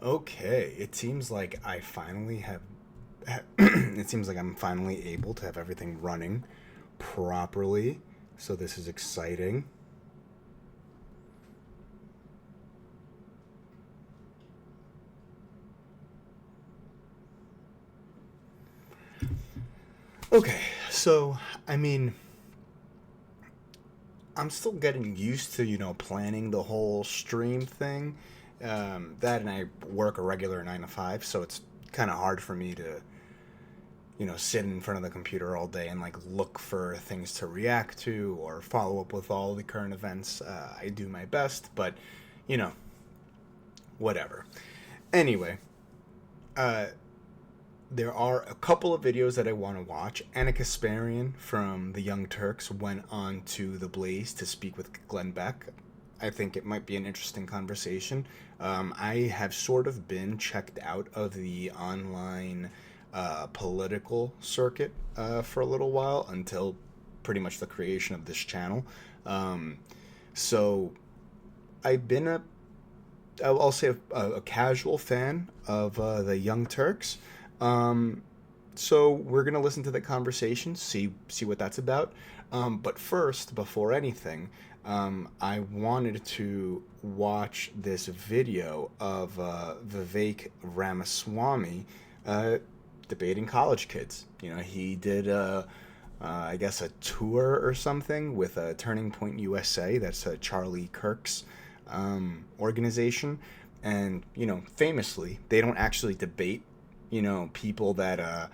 Okay, it seems like I finally have. It seems like I'm finally able to have everything running properly. So this is exciting. Okay, so I mean, I'm still getting used to, planning the whole stream thing. That and I work a regular 9 to 5, so it's kind of hard for me to, sit in front of the computer all day and like look for things to react to or follow up with all the current events. I do my best, but, you know, whatever. Anyway, there are a couple of videos that I want to watch. Anna Kasparian from the Young Turks went on to The Blaze to speak with Glenn Beck. I think it might be an interesting conversation. I have sort of been checked out of the online political circuit for a little while until pretty much the creation of this channel. So I've been I'll say a casual fan of the Young Turks. So we're gonna listen to the conversation, see what that's about. But first, before anything, I wanted to watch this video of Vivek Ramaswamy debating college kids. He did I guess a tour or something with Turning Point USA. That's Charlie Kirk's organization, and famously, they don't actually debate people that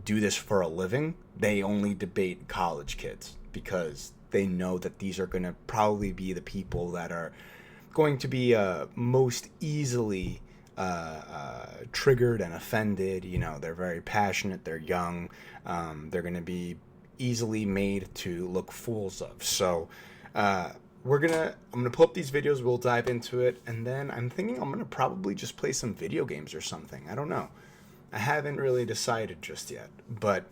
do this for a living. They only debate college kids because they know that these are going to probably be the people that are going to be most easily triggered and offended. They're very passionate, they're young, they're going to be easily made to look fools of. So I'm gonna pull up these videos, we'll dive into it, and then I'm thinking I'm gonna probably just play some video games or something. I don't know. I haven't really decided just yet. But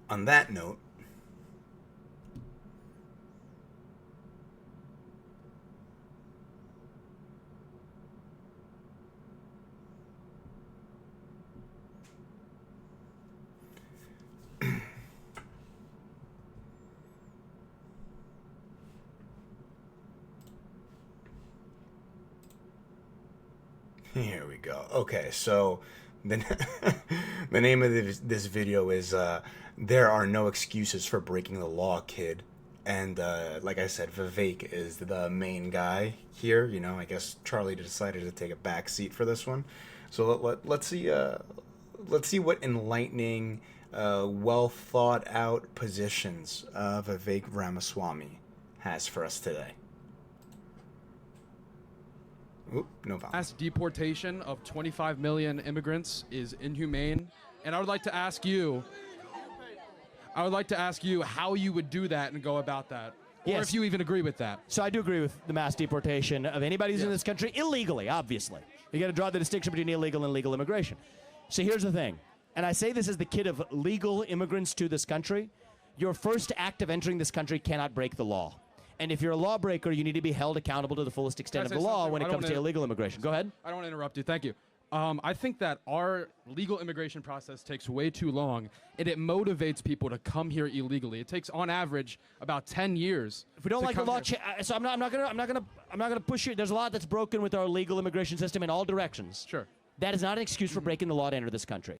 on that note, here we go. Okay, so the name of this video is "There Are No Excuses for Breaking the Law, Kid." And like I said, Vivek is the main guy here. I guess Charlie decided to take a back seat for this one. So let's see what enlightening, well thought out positions Vivek Ramaswamy has for us today. Oop, no problem. Mass deportation of 25 million immigrants is inhumane, and I would like to ask you how you would do that and go about that, or if you even agree with that. So I do agree with the mass deportation of anybody who's in this country illegally, obviously. You got to draw the distinction between illegal and legal immigration. So here's the thing, and I say this as the kid of legal immigrants to this country. Your first act of entering this country cannot break the law. And if you're a lawbreaker, you need to be held accountable to the fullest extent of the law when it comes to illegal immigration. Go ahead. I don't want to interrupt you. Thank you. I think that our legal immigration process takes way too long, and it motivates people to come here illegally. It takes, on average, about 10 years. If we don't to like the come law, here. so I'm not gonna push you. There's a lot that's broken with our legal immigration system in all directions. Sure. That is not an excuse for breaking the law to enter this country.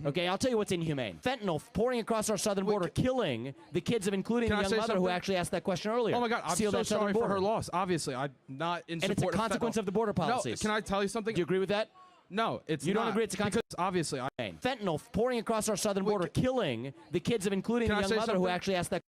Okay, I'll tell you what's inhumane. Fentanyl pouring across our southern border, killing the kids of including the Can I young say mother who something? actually asked that question earlier. Oh my God, I'm Seal so that southern sorry for border. her loss. Obviously, I'm not in And it's a support consequence fentanyl. of the border policies. No, can I tell you something? Do you agree with that? No, it's You not. don't agree it's a consequence? Because obviously, Fentanyl pouring across our southern border, killing the kids of including Can the I young say mother who something? actually asked that.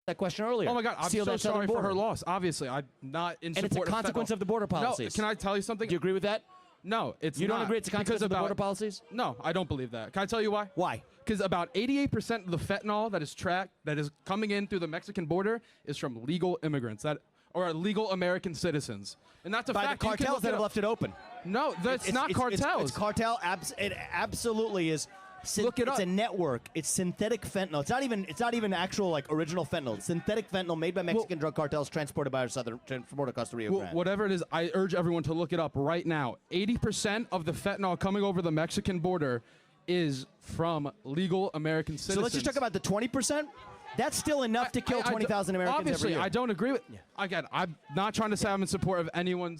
That question earlier. Oh my God, I'm Seal so that southern sorry for border. her loss. Obviously, I'm not in And it's a support of consequence fentanyl. of the border policies. No, can I tell you something? Do you agree with that? No, it's You not. don't agree it's a consequence Because of the about- border policies? No, I don't believe that. Can I tell you why? Why? Because about 88% of the fentanyl that is coming in through the Mexican border is from legal immigrants or legal American citizens, and that's a By the fact. You can cartels look that it have up. left it open. No, that's not cartels. It's cartel. It absolutely is. Look it It's up. a network. It's synthetic fentanyl. It's not even actual like original fentanyl. It's synthetic fentanyl made by Mexican drug cartels transported by our southern border across the Rio Well, Grande. whatever it is, I urge everyone to look it up right now. 80% of the fentanyl coming over the Mexican border is from legal American citizens. So let's just talk about the 20%. That's still enough to kill 20,000 Americans obviously, every year. I don't agree with. Again, I'm not trying to say I'm in support of anyone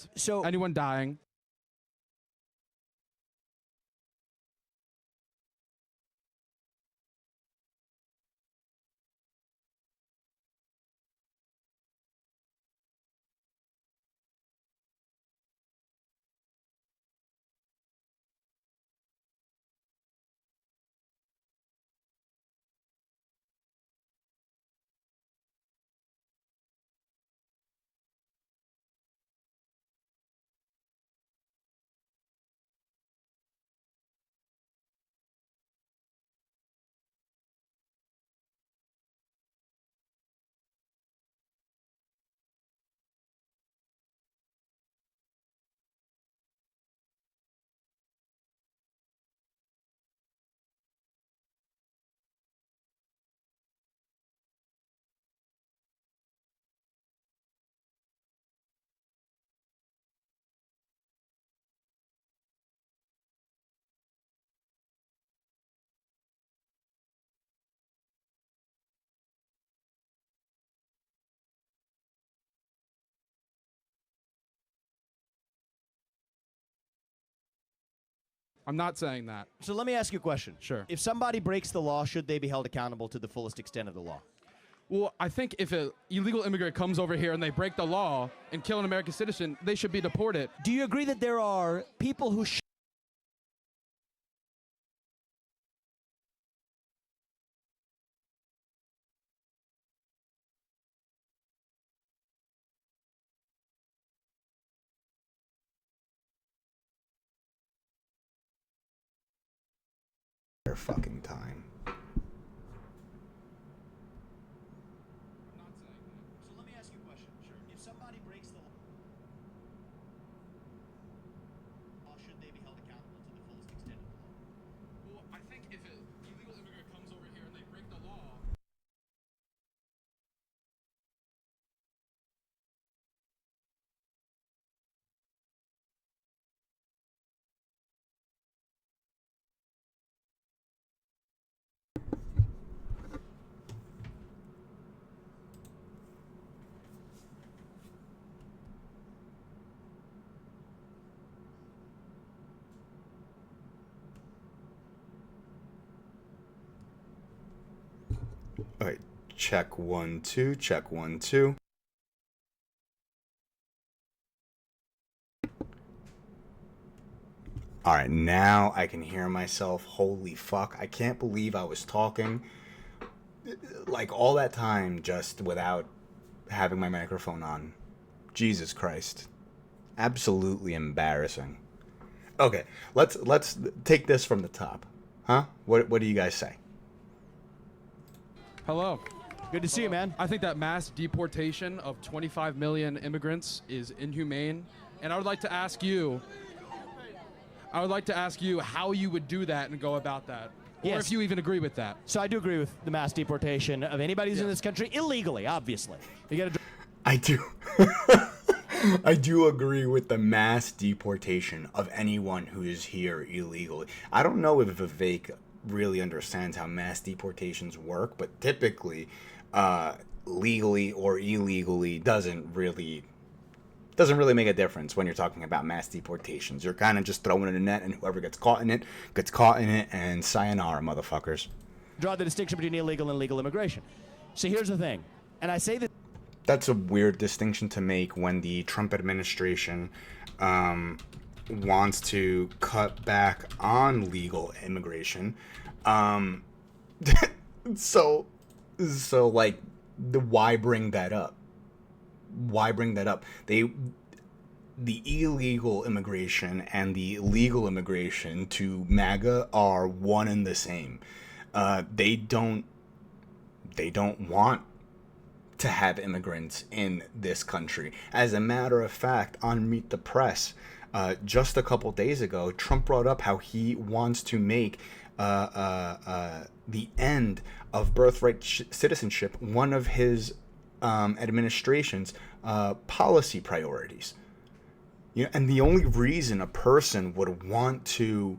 dying. I'm not saying that. So let me ask you a question. Sure. If somebody breaks the law, should they be held accountable to the fullest extent of the law? Well, I think if an illegal immigrant comes over here and they break the law and kill an American citizen, they should be deported. Do you agree that there are people who Their fucking time. So let me ask you a question. Sure. If somebody breaks the law, should they be held accountable to the fullest extent of the law? Well, I think if an illegal immigrant comes over here and they break the law. All right, check 1 2, check 1 2. All right, now I can hear myself. Holy fuck, I can't believe I was talking like all that time just without having my microphone on. Jesus Christ. Absolutely embarrassing. Okay, let's take this from the top. Huh? What do you guys say? Hello. Good to see you, man. I think that mass deportation of 25 million immigrants is inhumane, and I would like to ask you how you would do that and go about that, or Yes. if you even agree with that. So I do agree with the mass deportation of anybody who's in this country illegally, obviously. You got to I do. I do agree with the mass deportation of anyone who is here illegally. I don't know if Vivek really understands how mass deportations work, but typically, legally or illegally doesn't really make a difference when you're talking about mass deportations. You're kind of just throwing it in a net, and whoever gets caught in it, and sayonara, motherfuckers. draw the distinction between illegal and legal immigration. So here's the thing, and I say that That's a weird distinction to make when the Trump administration wants to cut back on legal immigration. So like, why bring that up? Why bring that up? The illegal immigration and the legal immigration to MAGA are one and the same. They don't want to have immigrants in this country. As a matter of fact, on Meet the Press, just a couple days ago, Trump brought up how he wants to make the end of birthright citizenship one of his administration's policy priorities. You know, and the only reason a person would want to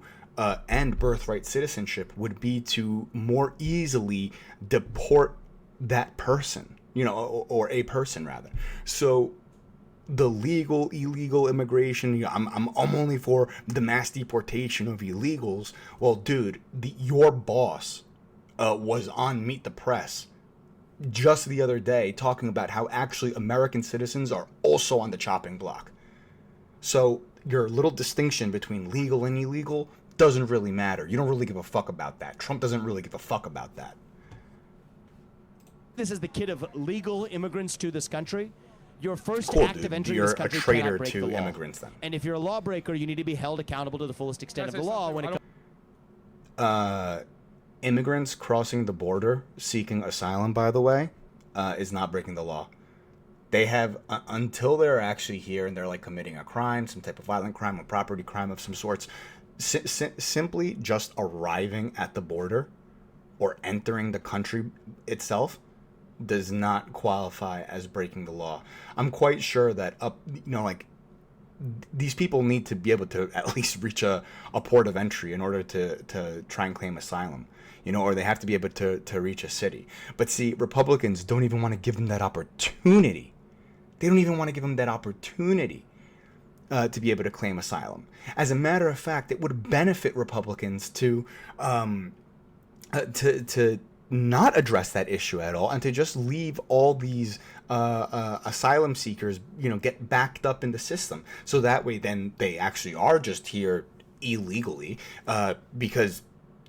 end birthright citizenship would be to more easily deport that person, you know, or a person rather. So the legal, illegal immigration, you know, I'm only for the mass deportation of illegals. Well, dude, your boss was on Meet the Press just the other day talking about how actually American citizens are also on the chopping block. So your little distinction between legal and illegal doesn't really matter. You don't really give a fuck about that. Trump doesn't really give a fuck about that. this is the kid of legal immigrants to this country. Your first Cool, act dude. of entering You're this a country traitor cannot break to the law. immigrants then. And if you're a lawbreaker, you need to be held accountable to the fullest extent of the law when it comes. Immigrants crossing the border seeking asylum, by the way, is not breaking the law. They have until they're actually here and they're like committing a crime, some type of violent crime, a property crime of some sorts. Simply just arriving at the border or entering the country itself does not qualify as breaking the law. I'm quite sure that these people need to be able to at least reach a port of entry in order to try and claim asylum, you know, or they have to be able to reach a city. But see, Republicans don't even want to give them that opportunity. They don't even want to give them that opportunity. to be able to claim asylum. As a matter of fact, it would benefit Republicans to not address that issue at all and to just leave all these asylum seekers, get backed up in the system. So that way, then they actually are just here illegally because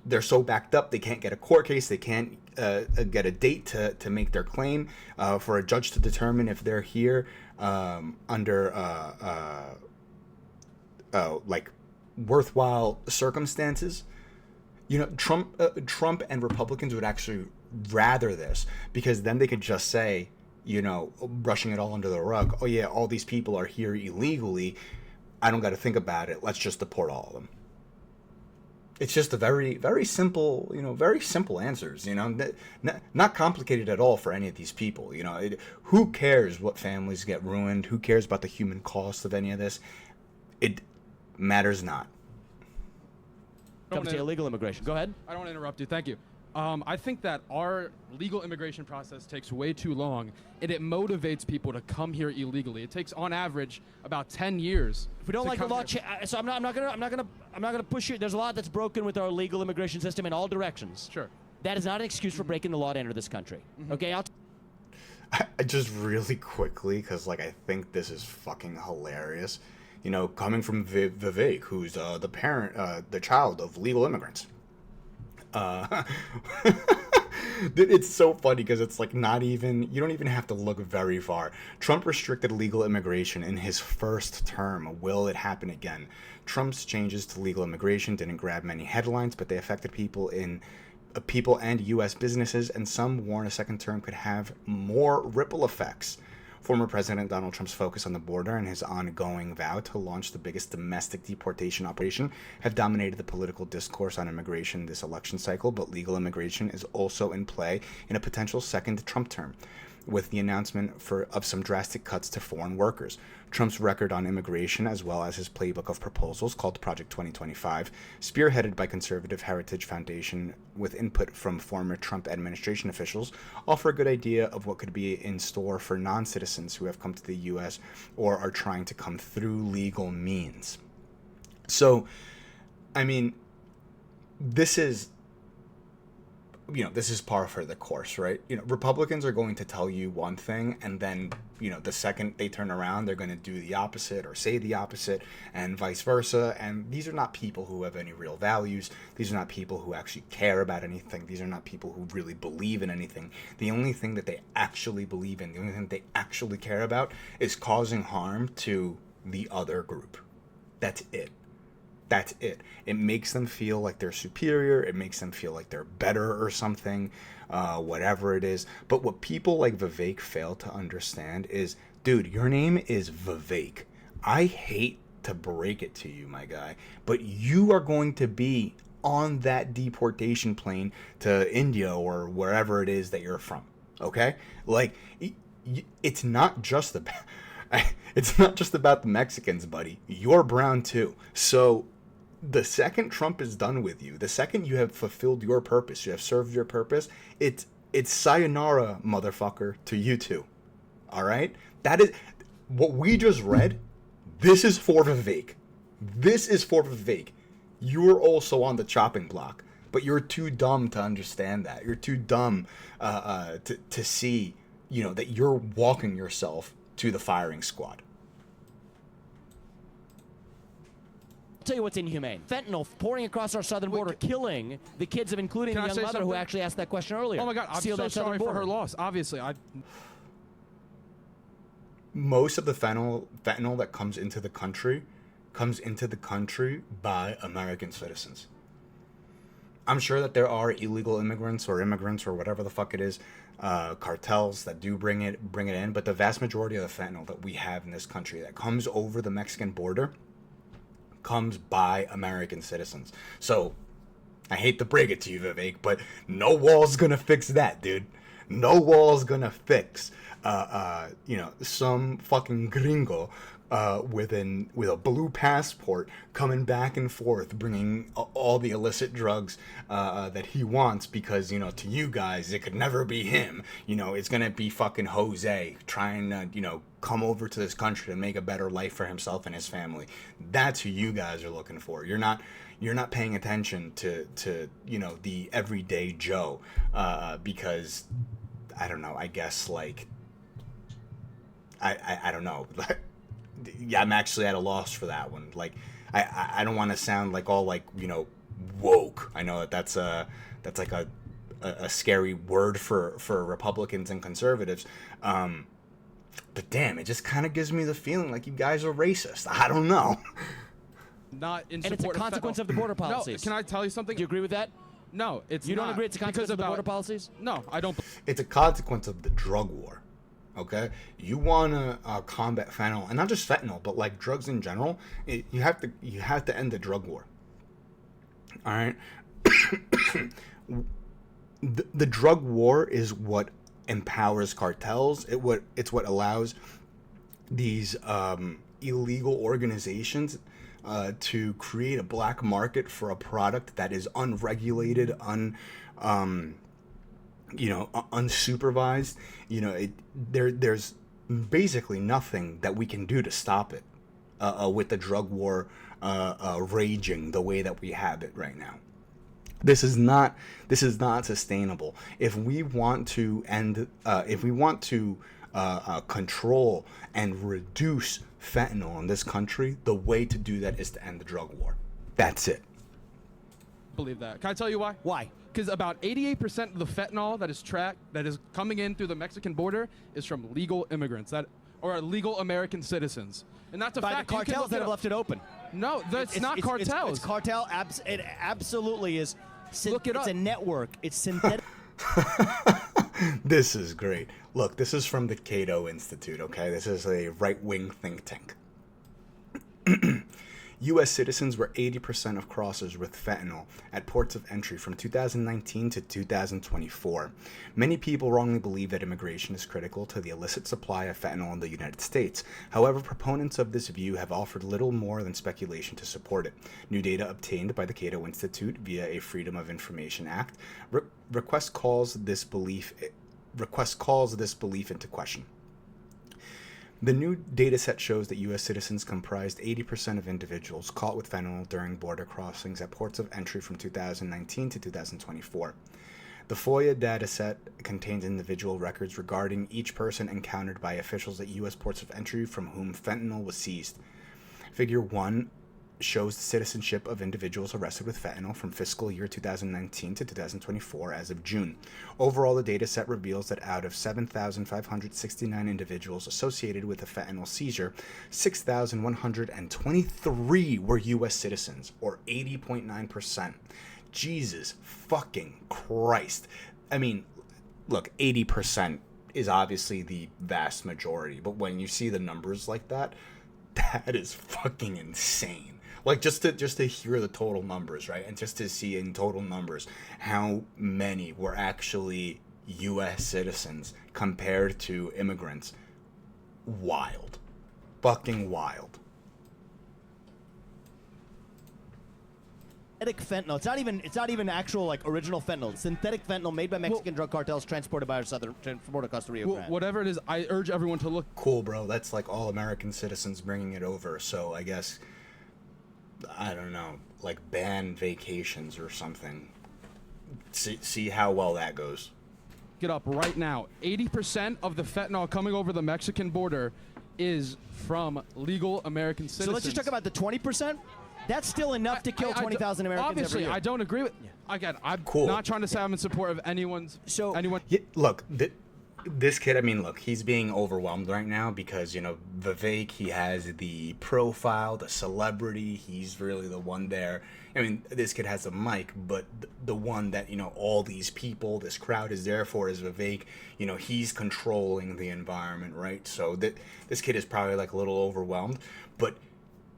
they're so backed up they can't get a court case, they can't get a date to make their claim for a judge to determine if they're here under like worthwhile circumstances. Trump and Republicans would actually rather this, because then they could just say, brushing it all under the rug, oh yeah, all these people are here illegally, I don't got to think about it, let's just deport all of them. It's just a very, very simple, very simple answers, not complicated at all for any of these people. Who cares what families get ruined? Who cares about the human cost of any of this? It matters not. Comes to illegal immigration. Go ahead. I don't want to interrupt you. Thank you. I think that our legal immigration process takes way too long, and it motivates people to come here illegally. It takes, on average, about 10 years. If we don't like the law, so I'm not gonna push you. There's a lot that's broken with our legal immigration system in all directions. Sure. That is not an excuse for breaking the law to enter this country. Okay. I just really quickly, because I think this is fucking hilarious. Coming from Vivek, who's the child of legal immigrants. It's so funny because it's not even, you don't even have to look very far. Trump restricted legal immigration in his first term. Will it happen again? Trump's changes to legal immigration didn't grab many headlines, but they affected people and U.S. businesses, and some warn a second term could have more ripple effects. Former President Donald Trump's focus on the border and his ongoing vow to launch the biggest domestic deportation operation have dominated the political discourse on immigration this election cycle, but legal immigration is also in play in a potential second Trump term, with the announcement of some drastic cuts to foreign workers. Trump's record on immigration, as well as his playbook of proposals called Project 2025, spearheaded by Conservative Heritage Foundation with input from former Trump administration officials, offer a good idea of what could be in store for non-citizens who have come to the U.S. or are trying to come through legal means. So, this is par for the course, right? Republicans are going to tell you one thing, and then, the second they turn around, they're going to do the opposite or say the opposite, and vice versa. And these are not people who have any real values. These are not people who actually care about anything. These are not people who really believe in anything. The only thing that they actually believe in, the only thing they actually care about is causing harm to the other group. That's it. That's it. It makes them feel like they're superior. It makes them feel like they're better or something, whatever it is. But what people like Vivek fail to understand is, dude, your name is Vivek. I hate to break it to you, my guy, but you are going to be on that deportation plane to India or wherever it is that you're from, okay? It's not just about... It's not just about the Mexicans, buddy. You're brown too. So the second Trump is done with you, the second you have fulfilled your purpose, you have served your purpose, it's sayonara, motherfucker, to you too. All right? That is what we just read. This is for Vivek. This is for Vivek. You're also on the chopping block, but you're too dumb to understand that. You're too dumb to see, that you're walking yourself to the firing squad. I'll tell you what's inhumane. Fentanyl pouring across our southern border, killing the kids of, including the young mother who actually asked that question earlier. Oh my God, I'm so sorry for her loss. Obviously, most of the fentanyl that comes into the country by American citizens. I'm sure that there are illegal immigrants or whatever the fuck it is, cartels that do bring it in, but the vast majority of the fentanyl that we have in this country that comes over the Mexican border comes by American citizens. So I hate to break it to you, Vivek, but no wall's gonna fix that, dude. No wall's gonna fix some fucking gringo with a blue passport, coming back and forth, bringing all the illicit drugs that he wants, because, you know, to you guys, it could never be him. You know, it's gonna be fucking Jose trying to, you know, come over to this country to make a better life for himself and his family. That's who you guys are looking for. You're not paying attention to you know, the everyday Joe, because I don't know, I guess, like, I don't know. Yeah, I'm actually at a loss for that one. Like, I don't want to sound like all, like, you know, woke. I know that's like a scary word for Republicans and conservatives. But damn, it just kind of gives me the feeling like you guys are racist. I don't know. Not in And support it's a consequence of the border policies. No, can I tell you something? Do you agree with that? No, it's You not. don't agree it's a consequence of the border policies? No, I don't. It's a consequence of the drug war. Okay, you want to combat fentanyl, and not just fentanyl, but like drugs in general. You have to end the drug war. All right, the drug war is what empowers cartels. It's what allows these illegal organizations to create a black market for a product that is unregulated, unsupervised. You know, there's basically nothing that we can do to stop it with the drug war raging the way that we have it right now. This is not sustainable. If we want to control and reduce fentanyl in this country, the way to do that is to end the drug war. That's it. Believe that. Can I tell you why? Why? Because about 88% of the fentanyl that is coming in through the Mexican border is from legal immigrants or legal American citizens, and that's a By fact. the cartels that have left it open. No, that's not cartels. It's cartel. It absolutely is. Look it up. It's a network. It's synthetic. This is great. Look, this is from the Cato Institute, okay? This is a right-wing think tank. U.S. citizens were 80% of crossers with fentanyl at ports of entry from 2019 to 2024. Many people wrongly believe that immigration is critical to the illicit supply of fentanyl in the United States. However, proponents of this view have offered little more than speculation to support it. New data obtained by the Cato Institute via a Freedom of Information Act request calls this belief into question. The new dataset shows that U.S. citizens comprised 80% of individuals caught with fentanyl during border crossings at ports of entry from 2019 to 2024. The FOIA dataset contains individual records regarding each person encountered by officials at U.S. ports of entry from whom fentanyl was seized. Figure 1 shows the citizenship of individuals arrested with fentanyl from fiscal year 2019 to 2024 as of June. Overall, the data set reveals that out of 7,569 individuals associated with a fentanyl seizure, 6,123 were U.S. citizens, or 80.9%. Jesus fucking Christ. I mean, look, 80% is obviously the vast majority, but when you see the numbers like that, that is fucking insane. Like, just to hear the total numbers, right? And just to see in total numbers how many were actually U.S. citizens compared to immigrants. Wild. Fucking wild. Synthetic fentanyl. It's not even actual, like, original fentanyl. It's synthetic fentanyl made by Mexican drug cartels transported by our southern border across the Rio Grande. Whatever it is, I urge everyone to look. Cool, bro. That's like all American citizens bringing it over. So I guess, I don't know, like ban vacations or something. See how well that goes. Get up right now. 80% of the fentanyl coming over the Mexican border is from legal American citizens. So let's just talk about the 20%. That's still enough to kill 20,000 Americans obviously, every year. I don't agree with. Again, I'm Cool. not trying to say I'm in support of anyone. Yeah, look, this kid, I mean, look, he's being overwhelmed right now because, you know, Vivek, he has the profile, the celebrity. He's really the one there. I mean, this kid has a mic, but the one that, you know, all these people, this crowd is there for is Vivek. You know, he's controlling the environment, right? So this kid is probably like a little overwhelmed, but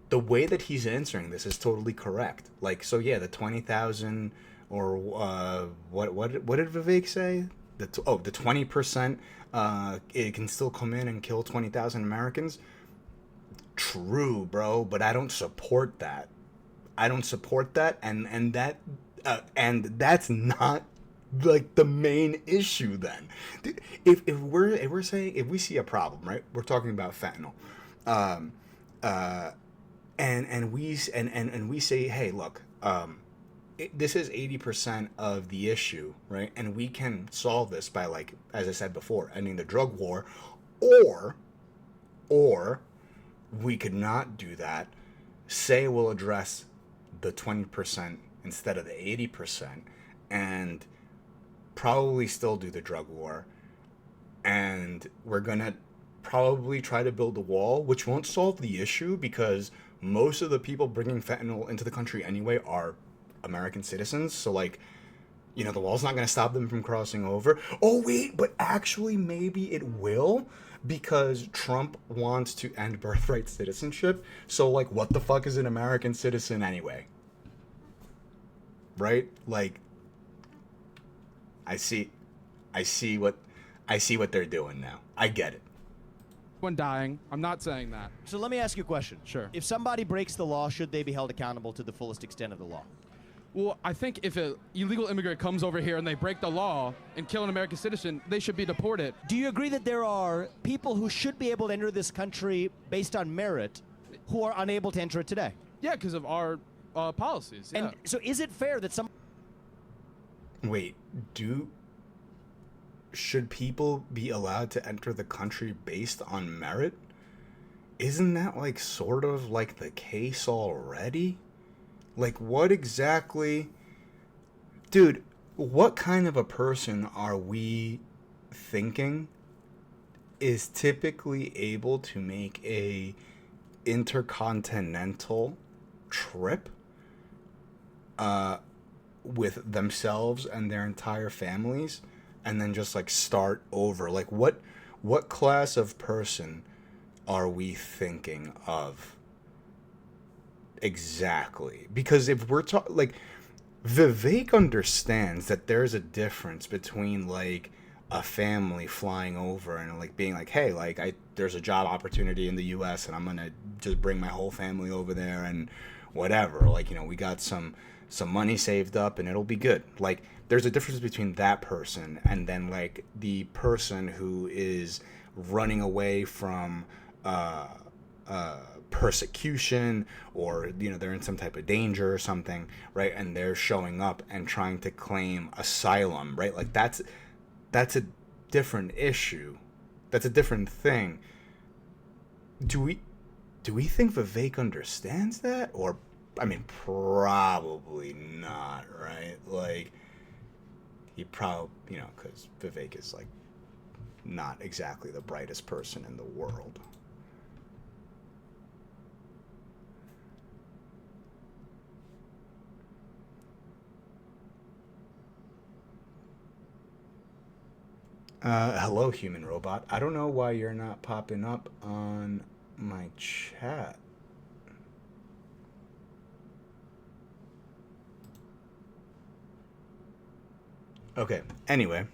the way that he's answering this is totally correct. Like, so yeah, the 20,000 or what did Vivek say? The 20%, it can still come in and kill 20,000 Americans. true, bro, but I don't support that. I don't support that, and that's not like the main issue. Then, if we're saying, if we see a problem, right? We're talking about fentanyl, um, and we say, hey, look, this is 80% of the issue, right? And we can solve this by, like, as I said before, ending the drug war, or we could not do that. Say we'll address the 20% instead of the 80%, and probably still do the drug war. And we're gonna probably try to build a wall, which won't solve the issue because most of the people bringing fentanyl into the country anyway are American citizens. So, like, you know, the wall's not going to stop them from crossing over. Oh, wait, but actually maybe it will, because Trump wants to end birthright citizenship. So, like, what the fuck is an American citizen anyway? Right? Like, I see what they're doing now. I get it. When dying, I'm not saying that. So let me ask you a question. Sure. If somebody breaks the law, should they be held accountable to the fullest extent of the law? Well, I think if an illegal immigrant comes over here and they break the law and kill an American citizen, they should be deported. Do you agree that there are people who should be able to enter this country based on merit who are unable to enter it today? Yeah, because of our policies. Yeah. And so is it fair that some... Wait, should people be allowed to enter the country based on merit? Isn't that, like, sort of like the case already? Like, what exactly... Dude, what kind of a person are we thinking is typically able to make a intercontinental trip with themselves and their entire families and then just, like, start over? Like, what class of person are we thinking of exactly? Because if we're talking, like, Vivek understands that there's a difference between, like, a family flying over and, like, being like, hey, like, there's a job opportunity in the US and I'm gonna just bring my whole family over there and whatever, like, you know, we got some money saved up and it'll be good. Like, there's a difference between that person and then, like, the person who is running away from persecution, or, you know, they're in some type of danger or something, right? And they're showing up and trying to claim asylum, right? Like, that's a different issue. That's a different thing. Do we think Vivek understands that? Or, I mean, probably not, right? Like, he probably, you know, because Vivek is, like, not exactly the brightest person in the world. Hello, human robot. I don't know why you're not popping up on my chat. Okay, anyway.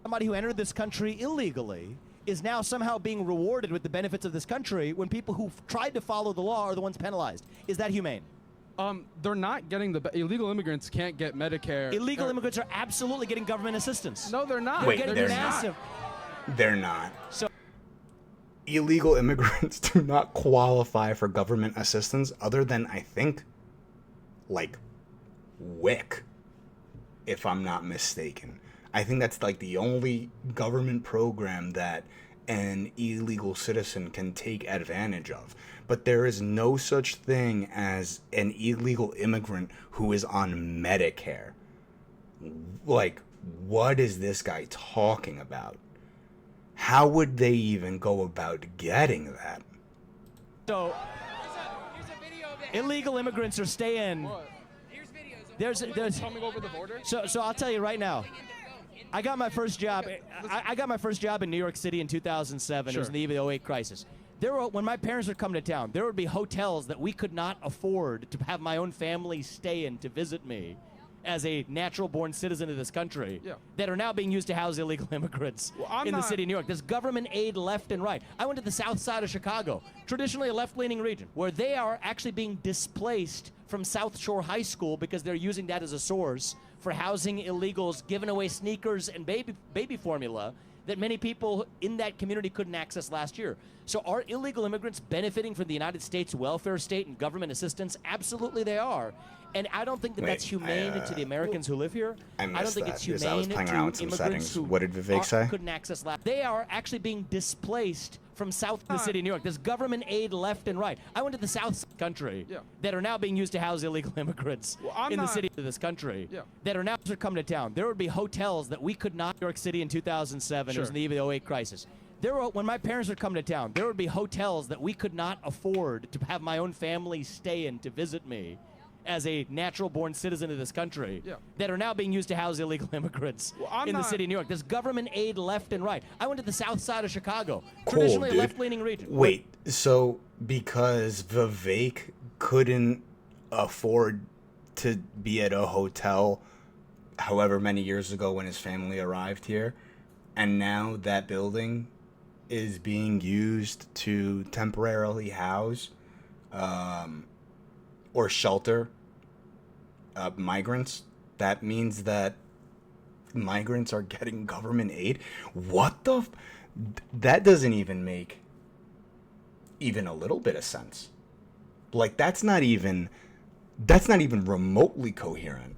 Somebody who entered this country illegally is now somehow being rewarded with the benefits of this country when people who tried to follow the law are the ones penalized. Is that humane? They're not getting illegal immigrants can't get Medicare. Illegal immigrants are absolutely getting government assistance. No, they're not. Wait, They're they're massive. not. They're not. So Illegal immigrants do not qualify for government assistance other than, I think, like, WIC, if I'm not mistaken. I think that's, like, the only government program that an illegal citizen can take advantage of. But there is no such thing as an illegal immigrant who is on Medicare. Like, what is this guy talking about? How would they even go about getting that? So, Here's a video of it. illegal immigrants are staying. What? Here's videos of There's. Coming over the border? So I'll tell you right now. I got my first job. I got my first job in New York City in 2007. It was in the eve of the 08 crisis. When my parents would come to town, there would be hotels that we could not afford to have my own family stay in to visit me. as a natural-born citizen of this country Yeah. that are now being used to house illegal immigrants I'm in the not- city of New York. There's government aid left and right. I went to the south side of Chicago, traditionally a left-leaning region, where they are actually being displaced from South Shore High School because they're using that as a source for housing illegals, giving away sneakers and baby formula that many people in that community couldn't access last year. So are illegal immigrants benefiting from the United States welfare state and government assistance? Absolutely they are. And I don't think that that's humane to the Americans who live here. I don't missed think that it's because humane I was playing to around with some immigrants settings. who What did Vivek say? couldn't access last. They are actually being displaced from south the city of New York. There's government aid left and right. I went to the south country that are now being used to house illegal immigrants in the city of this country that are now coming to town. There would be hotels that we could not. New York City in 2007. It was in the 08 crisis. When my parents would come to town, there would be hotels that we could not afford to have my own family stay in to visit me as a natural-born citizen of this country that are now being used to house illegal immigrants in the city of New York. There's government aid left and right. I went to the south side of Chicago, traditionally a left-leaning region. Wait, so because Vivek couldn't afford to be at a hotel however many years ago when his family arrived here, and now that building is being used to temporarily house or shelter migrants, that means that migrants are getting government aid? What the that doesn't even make even a little bit of sense. Like that's not even remotely coherent.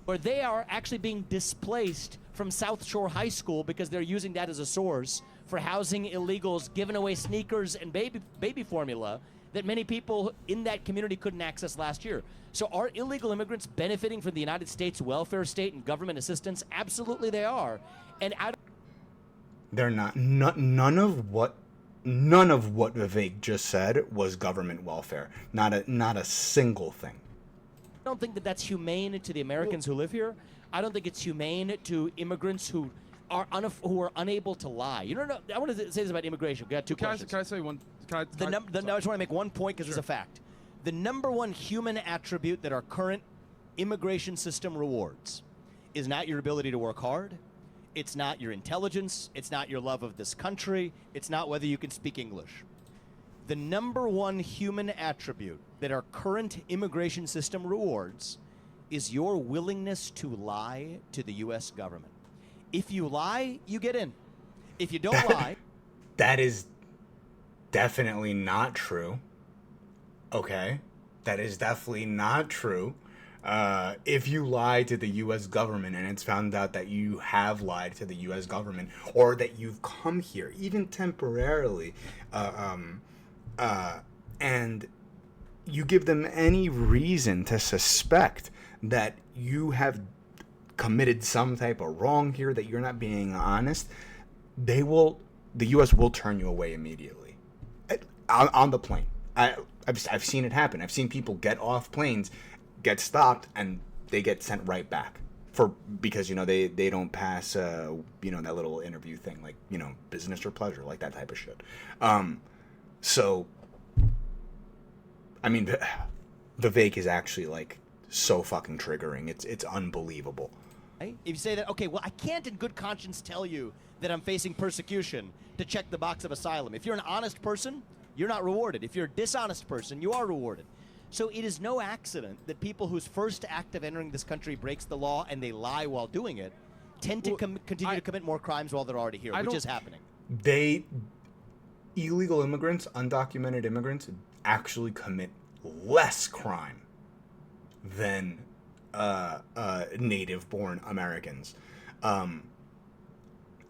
Where they are actually being displaced from South Shore High School because they're using that as a source for housing illegals, giving away sneakers and baby formula that many people in that community couldn't access last year. So are illegal immigrants benefiting from the United States welfare state and government assistance? Absolutely they are. And They're not. None of what Vivek just said was government welfare. Not a single thing. I don't think that that's humane to the Americans who live here. I don't think it's humane to immigrants who are unable to lie. You don't know. I want to say this about immigration. We got two questions. Can I say one? I just want to make one point because it's a fact. The number one human attribute that our current immigration system rewards is not your ability to work hard. It's not your intelligence. It's not your love of this country. It's not whether you can speak English. The number one human attribute that our current immigration system rewards is your willingness to lie to the U.S. government. If you lie, you get in. If you don't lie... That is definitely not true. Okay? That is definitely not true. If you lie to the U.S. government and it's found out that you have lied to the U.S. government or that you've come here, even temporarily, and you give them any reason to suspect that you have committed some type of wrong here, that you're not being honest, the U.S. will turn you away immediately on the plane. I've seen it happen. I've seen people get off planes, get stopped, and they get sent right back because they don't pass that little interview thing, like business or pleasure, like that type of shit. So I mean, Vivek is actually like so fucking triggering. It's unbelievable. If you say that, okay, well, I can't in good conscience tell you that I'm facing persecution to check the box of asylum. If you're an honest person, you're not rewarded. If you're a dishonest person, you are rewarded. So it is no accident that people whose first act of entering this country breaks the law and they lie while doing it tend to continue to commit more crimes while they're already here, which is happening. Illegal immigrants, undocumented immigrants, actually commit less crime than native-born Americans.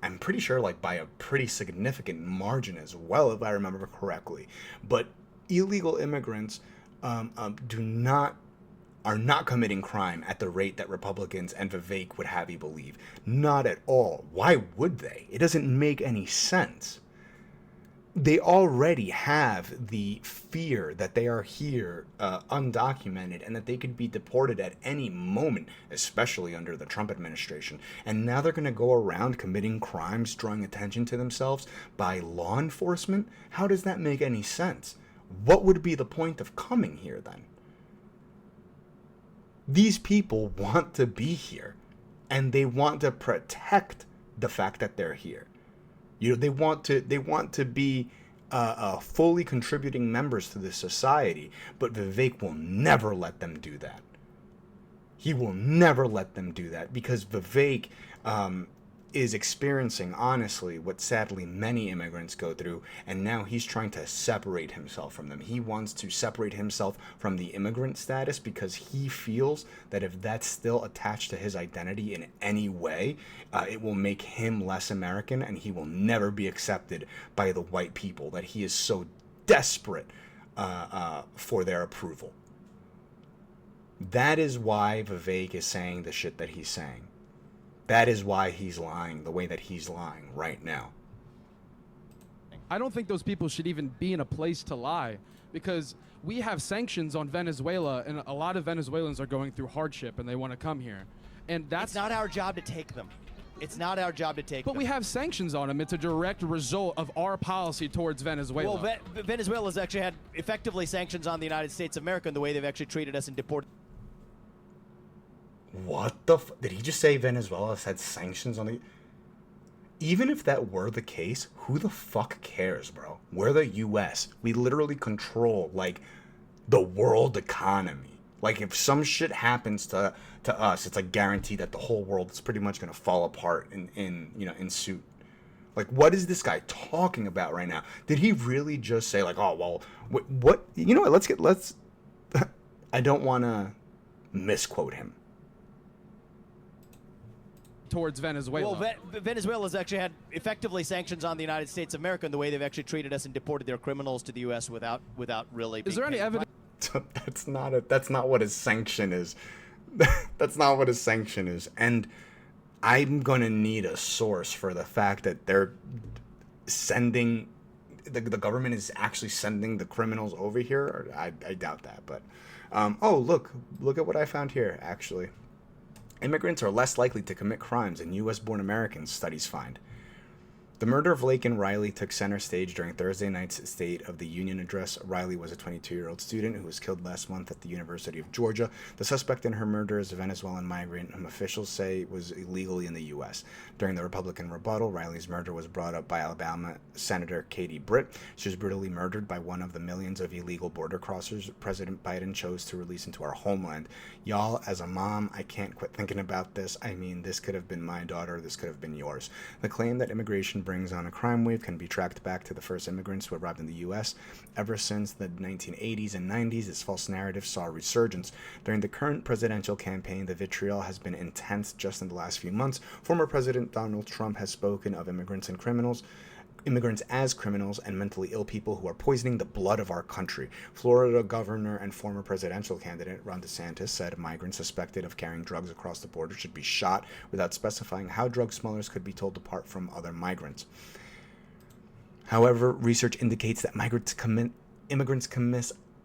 I'm pretty sure, like, by a pretty significant margin as well, if I remember correctly. But illegal immigrants are not committing crime at the rate that Republicans and Vivek would have you believe. Not at all. Why would they? It doesn't make any sense. They already have the fear that they are here undocumented and that they could be deported at any moment, especially under the Trump administration. And now they're going to go around committing crimes, drawing attention to themselves by law enforcement? How does that make any sense? What would be the point of coming here then? These people want to be here, and they want to protect the fact that they're here. They want to be fully contributing members to this society, but Vivek will never let them do that. He will never let them do that because Vivek is experiencing, honestly, what sadly many immigrants go through, and now he's trying to separate himself from them. He wants to separate himself from the immigrant status because he feels that if that's still attached to his identity in any way, it will make him less American, and he will never be accepted by the white people that he is so desperate for their approval. That is why Vivek is saying the shit that he's saying. That is why he's lying the way that he's lying right now. I don't think those people should even be in a place to lie, because we have sanctions on Venezuela, and a lot of Venezuelans are going through hardship and they want to come here. And that's It's not our job to take them. It's not our job to take them. But we have sanctions on them. It's a direct result of our policy towards Venezuela. Well, Venezuela's actually had effectively sanctions on the United States of America in the way they've actually treated us and deported. What the did he just say Venezuela has had sanctions on the... Even if that were the case, who the fuck cares, bro? We're the US. We literally control, like, the world economy. Like, if some shit happens to us, it's a guarantee that the whole world is pretty much going to fall apart in suit. Like, what is this guy talking about right now? Did he really just say, like, oh, well, what? You know what, let's... I don't want to misquote him. Towards Venezuela. Well, Venezuela's actually had effectively sanctions on the United States of America in the way they've actually treated us and deported their criminals to the U.S. without really. Is there any evidence? That's not what his sanction is. That's not what his sanction is. And I'm gonna need a source for the fact that they're sending the government is actually sending the criminals over here. I doubt that, but oh, look at what I found here actually. Immigrants are less likely to commit crimes than U.S.-born Americans, studies find. The murder of Lake and Riley took center stage during Thursday night's State of the Union address. Riley was a 22-year-old student who was killed last month at the University of Georgia. The suspect in her murder is a Venezuelan migrant whom officials say was illegally in the U.S. During the Republican rebuttal, Riley's murder was brought up by Alabama Senator Katie Britt. She was brutally murdered by one of the millions of illegal border crossers President Biden chose to release into our homeland. Y'all, as a mom, I can't quit thinking about this. I mean, this could have been my daughter. This could have been yours. The claim that immigration brings on a crime wave can be tracked back to the first immigrants who arrived in the U.S. Ever since the 1980s and 90s, this false narrative saw a resurgence. During the current presidential campaign, the vitriol has been intense just in the last few months. Former President Donald Trump has spoken of immigrants as criminals and mentally ill people who are poisoning the blood of our country. Florida governor and former presidential candidate Ron DeSantis said migrants suspected of carrying drugs across the border should be shot, without specifying how drug smugglers could be told apart from other migrants. However, research indicates that immigrants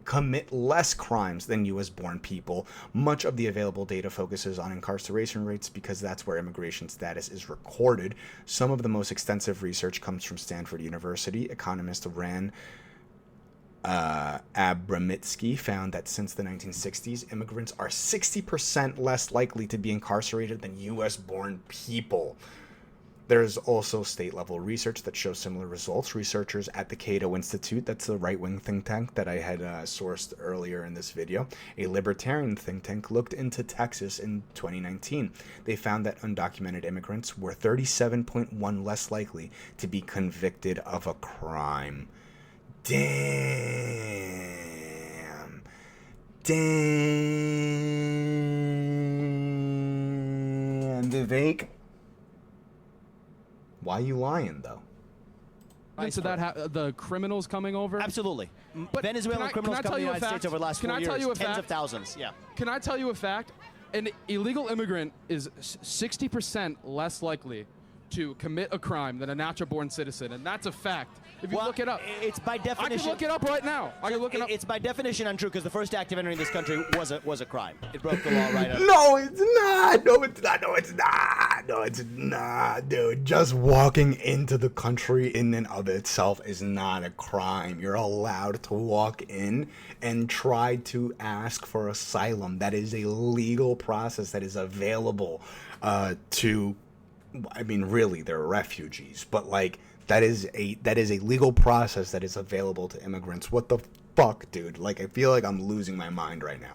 commit less crimes than U.S.-born people. Much of the available data focuses on incarceration rates because that's where immigration status is recorded. Some of the most extensive research comes from Stanford University. Economist Ran Abramitsky found that since the 1960s, immigrants are 60% less likely to be incarcerated than U.S.-born people. There's also state-level research that shows similar results. Researchers at the Cato Institute, that's the right-wing think tank that I had sourced earlier in this video, a libertarian think tank, looked into Texas in 2019. They found that undocumented immigrants were 37.1 less likely to be convicted of a crime. Damn, Vivek. Why are you lying, though? So that the criminals coming over? Absolutely. But Venezuelan criminals come to the United States over the last 4 years. Tens of thousands. Yeah. Can I tell you a fact? An illegal immigrant is 60% less likely to commit a crime than a natural-born citizen, and that's a fact. If you look it up, it's by definition. I can look it up right now. I can look it up. It's by definition untrue because the first act of entering this country was a crime. It broke the law right out. No, it's not. No, it's not. No, it's not. No, it's not, dude. Just walking into the country in and of itself is not a crime. You're allowed to walk in and try to ask for asylum. That is a legal process that is available to, I mean, really, they're refugees, but like, that is a legal process that is available to immigrants. What the fuck, dude? Like, I feel like I'm losing my mind right now.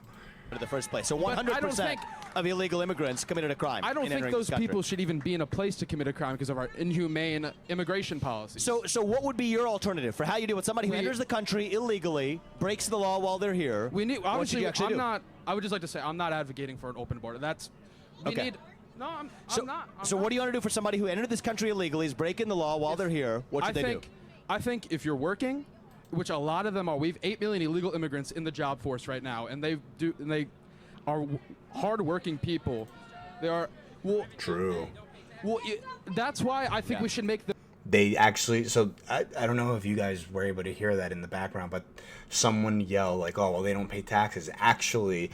In the first place. So 100% of illegal immigrants committed a crime. I don't think those people should even be in a place to commit a crime because of our inhumane immigration policies. So what would be your alternative for how you deal with somebody who enters the country illegally, breaks the law while they're here? We need, obviously, what should you actually do? I would just like to say, I'm not advocating for an open border. No, I'm not. So what do you want to do for somebody who entered this country illegally, is breaking the law while they're here? What should they do? I think if you're working, which a lot of them are, we've 8 million illegal immigrants in the job force right now, and they are hard-working people. They are True. Well, that's why I think we should make the. They actually, so I don't know if you guys were able to hear that in the background, but someone yelled like, "Oh, well, they don't pay taxes." Actually,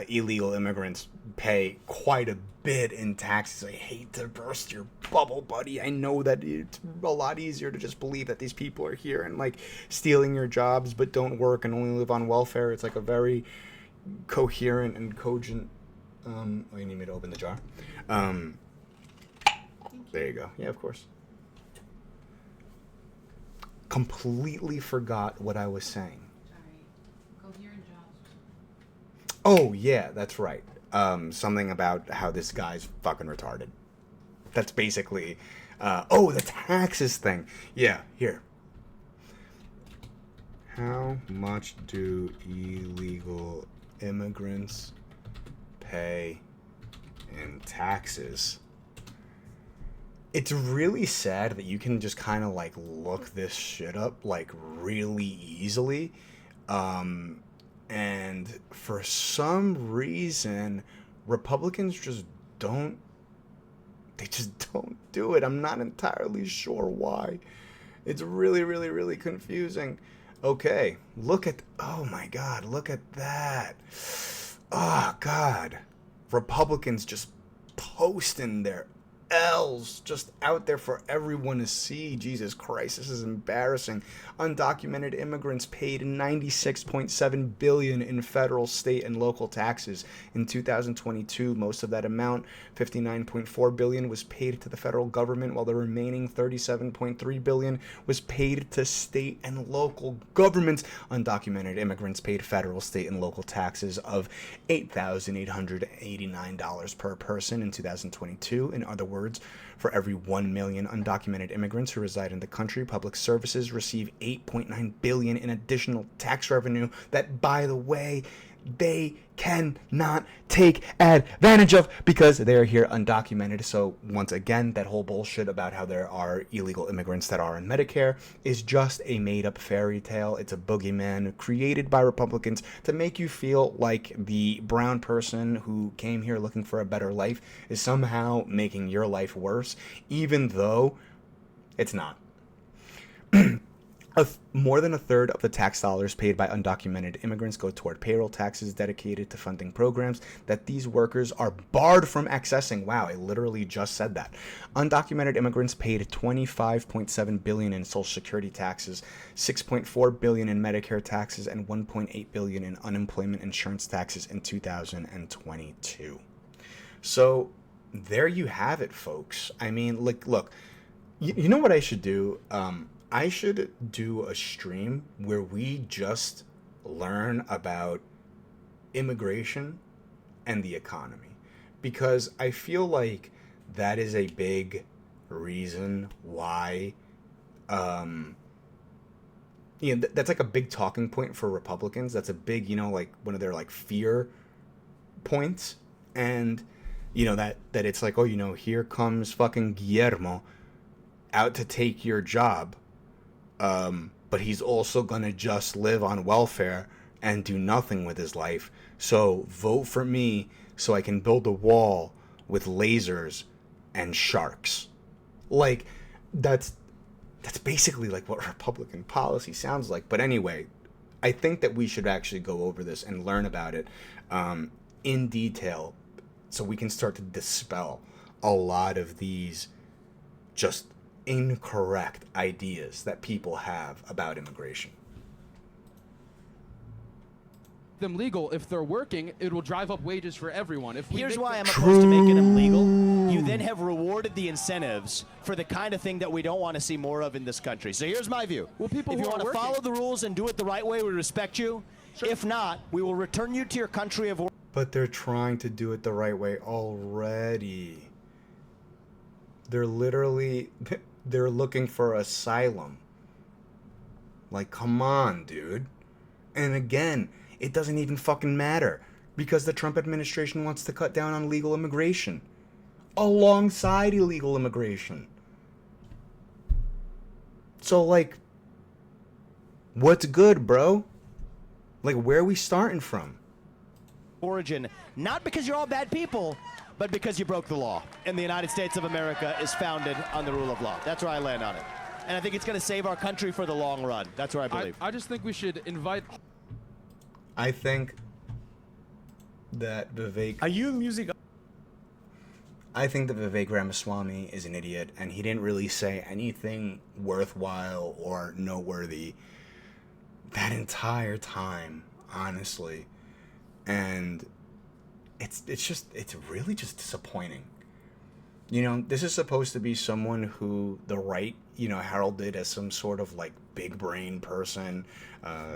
illegal immigrants pay quite a bit in taxes. I hate to burst your bubble, buddy. I know that it's a lot easier to just believe that these people are here and like stealing your jobs but don't work and only live on welfare. It's like a very coherent and cogent. Oh, you need me to open the jar? There you go. Yeah, of course. Completely forgot what I was saying. Oh, yeah, that's right. Something about how this guy's fucking retarded. That's basically... the taxes thing. Yeah, here. How much do illegal immigrants pay in taxes? It's really sad that you can just kind of like look this shit up like really easily. And for some reason, Republicans just don't do it. I'm not entirely sure why. It's really, really, really confusing. Okay, oh my God, look at that. Oh God, Republicans just posting their L's just out there for everyone to see. Jesus Christ, this is embarrassing. Undocumented immigrants paid $96.7 billion in federal, state, and local taxes in 2022. Most of that amount, $59.4 billion, was paid to the federal government, while the remaining $37.3 billion was paid to state and local governments. Undocumented immigrants paid federal, state, and local taxes of $8,889 per person in 2022. In other words, for every 1 million undocumented immigrants who reside in the country, public services receive $8.9 billion in additional tax revenue that, by the way, they cannot take advantage of because they're here undocumented. So once again, that whole bullshit about how there are illegal immigrants that are in Medicare is just a made-up fairy tale. It's a boogeyman created by Republicans to make you feel like the brown person who came here looking for a better life is somehow making your life worse, even though it's not. More than a third of the tax dollars paid by undocumented immigrants go toward payroll taxes dedicated to funding programs that these workers are barred from accessing. Wow, I literally just said that. Undocumented immigrants paid $25.7 billion in Social Security taxes, $6.4 billion in Medicare taxes, and $1.8 billion in unemployment insurance taxes in 2022. So there you have it, folks. I mean, like, look, you know what I should do? I should do a stream where we just learn about immigration and the economy, because I feel like that is a big reason why, that's like a big talking point for Republicans. That's a big, like one of their like fear points. And, that it's like, oh, here comes fucking Guillermo out to take your job. But he's also gonna just live on welfare and do nothing with his life. So vote for me so I can build a wall with lasers and sharks. Like, that's that's basically like what Republican policy sounds like. But anyway, I think that we should actually go over this and learn about it in detail, so we can start to dispel a lot of these just incorrect ideas that people have about immigration. Them legal. If they're working, it will drive up wages for everyone. If we Here's make why them- I'm opposed to making them legal. You then have rewarded the incentives for the kind of thing that we don't want to see more of in this country. So here's my view. Well, people if you who are want to working- follow the rules and do it the right way, we respect you. Sure. If not, we will return you to your country of origin. But they're trying to do it the right way already. They're literally they're looking for asylum. Like, come on, dude. And again, it doesn't even fucking matter because the Trump administration wants to cut down on legal immigration alongside illegal immigration. So, like, what's good, bro? Like, where are we starting from? Origin, not because you're all bad people, but because you broke the law. And the United States of America is founded on the rule of law. That's where I land on it. And I think it's going to save our country for the long run. That's where I believe. I just think we should invite. I think that Vivek. Are you music? I think that Vivek Ramaswamy is an idiot, and he didn't really say anything worthwhile or noteworthy that entire time, honestly. And it's really just disappointing. You know, this is supposed to be someone who the right, heralded as some sort of like big brain person,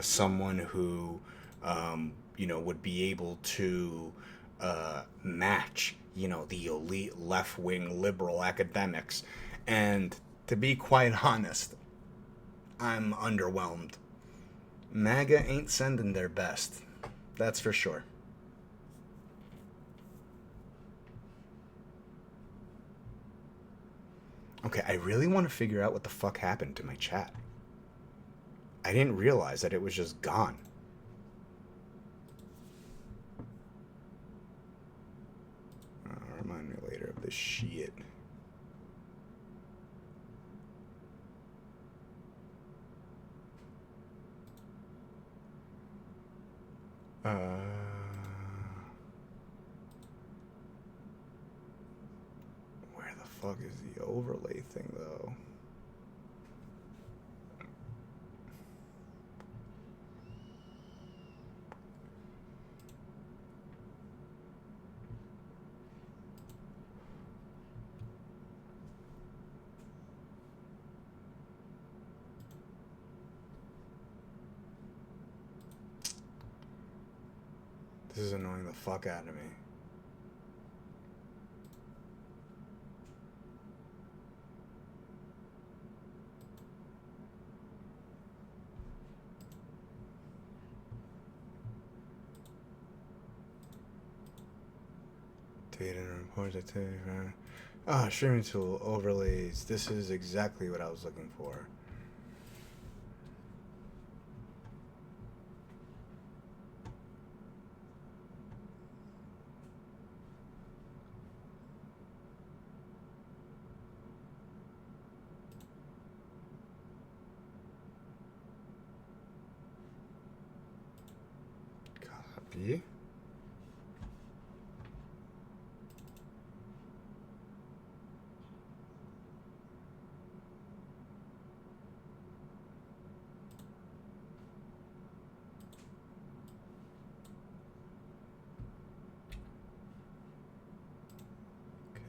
someone who, would be able to match, the elite left-wing liberal academics. And to be quite honest, I'm underwhelmed. MAGA ain't sending their best. That's for sure. Okay, I really want to figure out what the fuck happened to my chat. I didn't realize that it was just gone. Remind me later of this shit. Where the fuck is the overlay thing, though? This is annoying the fuck out of me. Data and reports activity. Streaming tool overlays. This is exactly what I was looking for. Copy.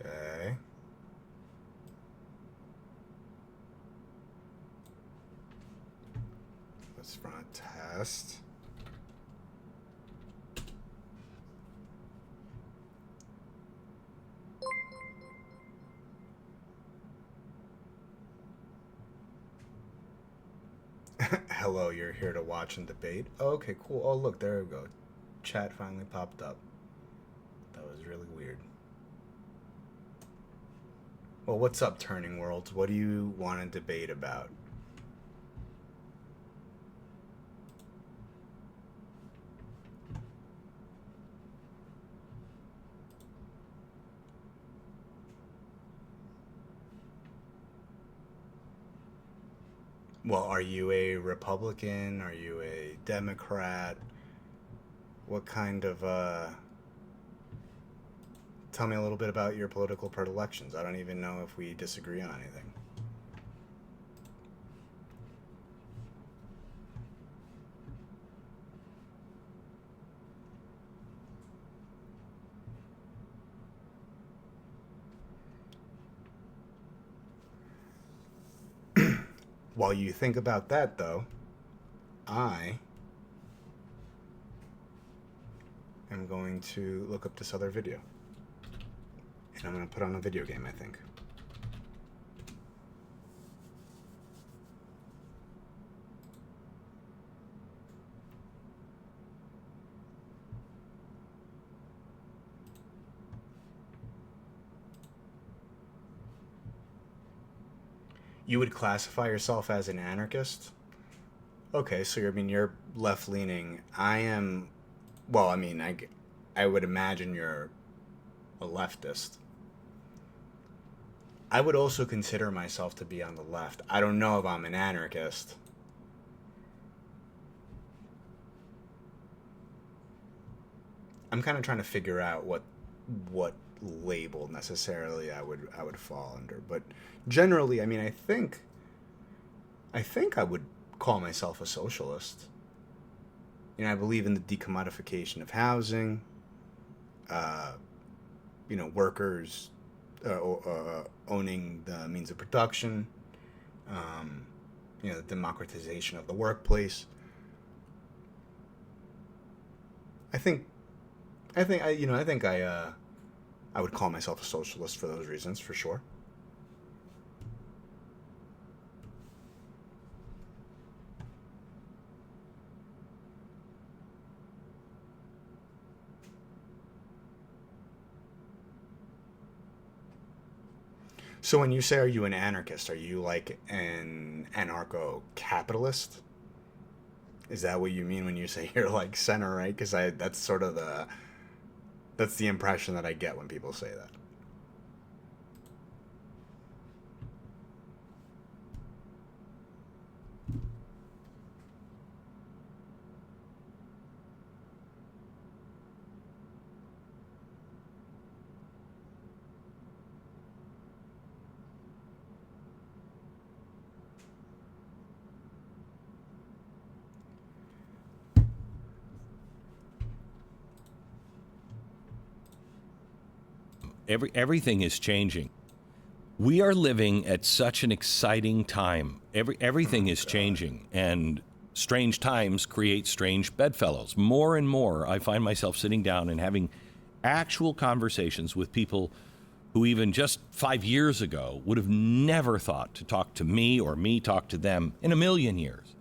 Okay. Let's run a test. Hello, you're here to watch and debate? Oh, okay, cool. Oh, look, there we go. Chat finally popped up. That was really weird. Well, what's up, Turning Worlds? What do you want to debate about? Well, are you a Republican? Are you a Democrat? What kind of, tell me a little bit about your political predilections. I don't even know if we disagree on anything. While you think about that, though, I am going to look up this other video. And I'm going to put on a video game, I think. You would classify yourself as an anarchist? Okay, so you're left-leaning. I am, well, I mean, I would imagine you're a leftist. I would also consider myself to be on the left. I don't know if I'm an anarchist. I'm kind of trying to figure out what label necessarily I would fall under, but generally, I mean, I think I would call myself a socialist. You know, I believe in the decommodification of housing. You know, workers owning the means of production. You know, the democratization of the workplace. I would call myself a socialist for those reasons, for sure. So when you say, are you an anarchist, are you like an anarcho-capitalist? Is that what you mean when you say you're like center right? Because that's sort of that's the impression that I get when people say that. Everything is changing. We are living at such an exciting time. Everything is changing, and strange times create strange bedfellows. More and more, I find myself sitting down and having actual conversations with people who even just 5 years ago would have never thought to talk to me or me talk to them in a million years.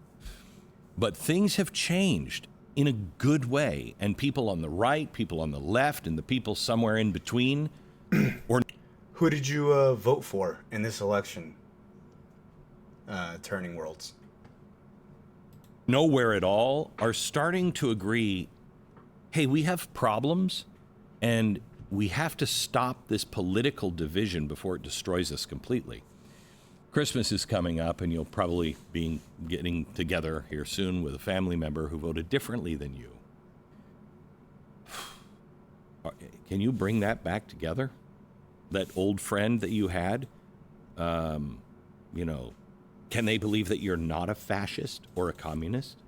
But things have changed in a good way, and people on the right, people on the left, and the people somewhere in between. Who did you vote for in this election? Turning worlds. Nowhere at all are starting to agree, hey, we have problems and we have to stop this political division before it destroys us completely. Christmas is coming up, and you'll probably be getting together here soon with a family member who voted differently than you. Can you bring that back together? That old friend that you had? You know, can they believe that you're not a fascist or a communist?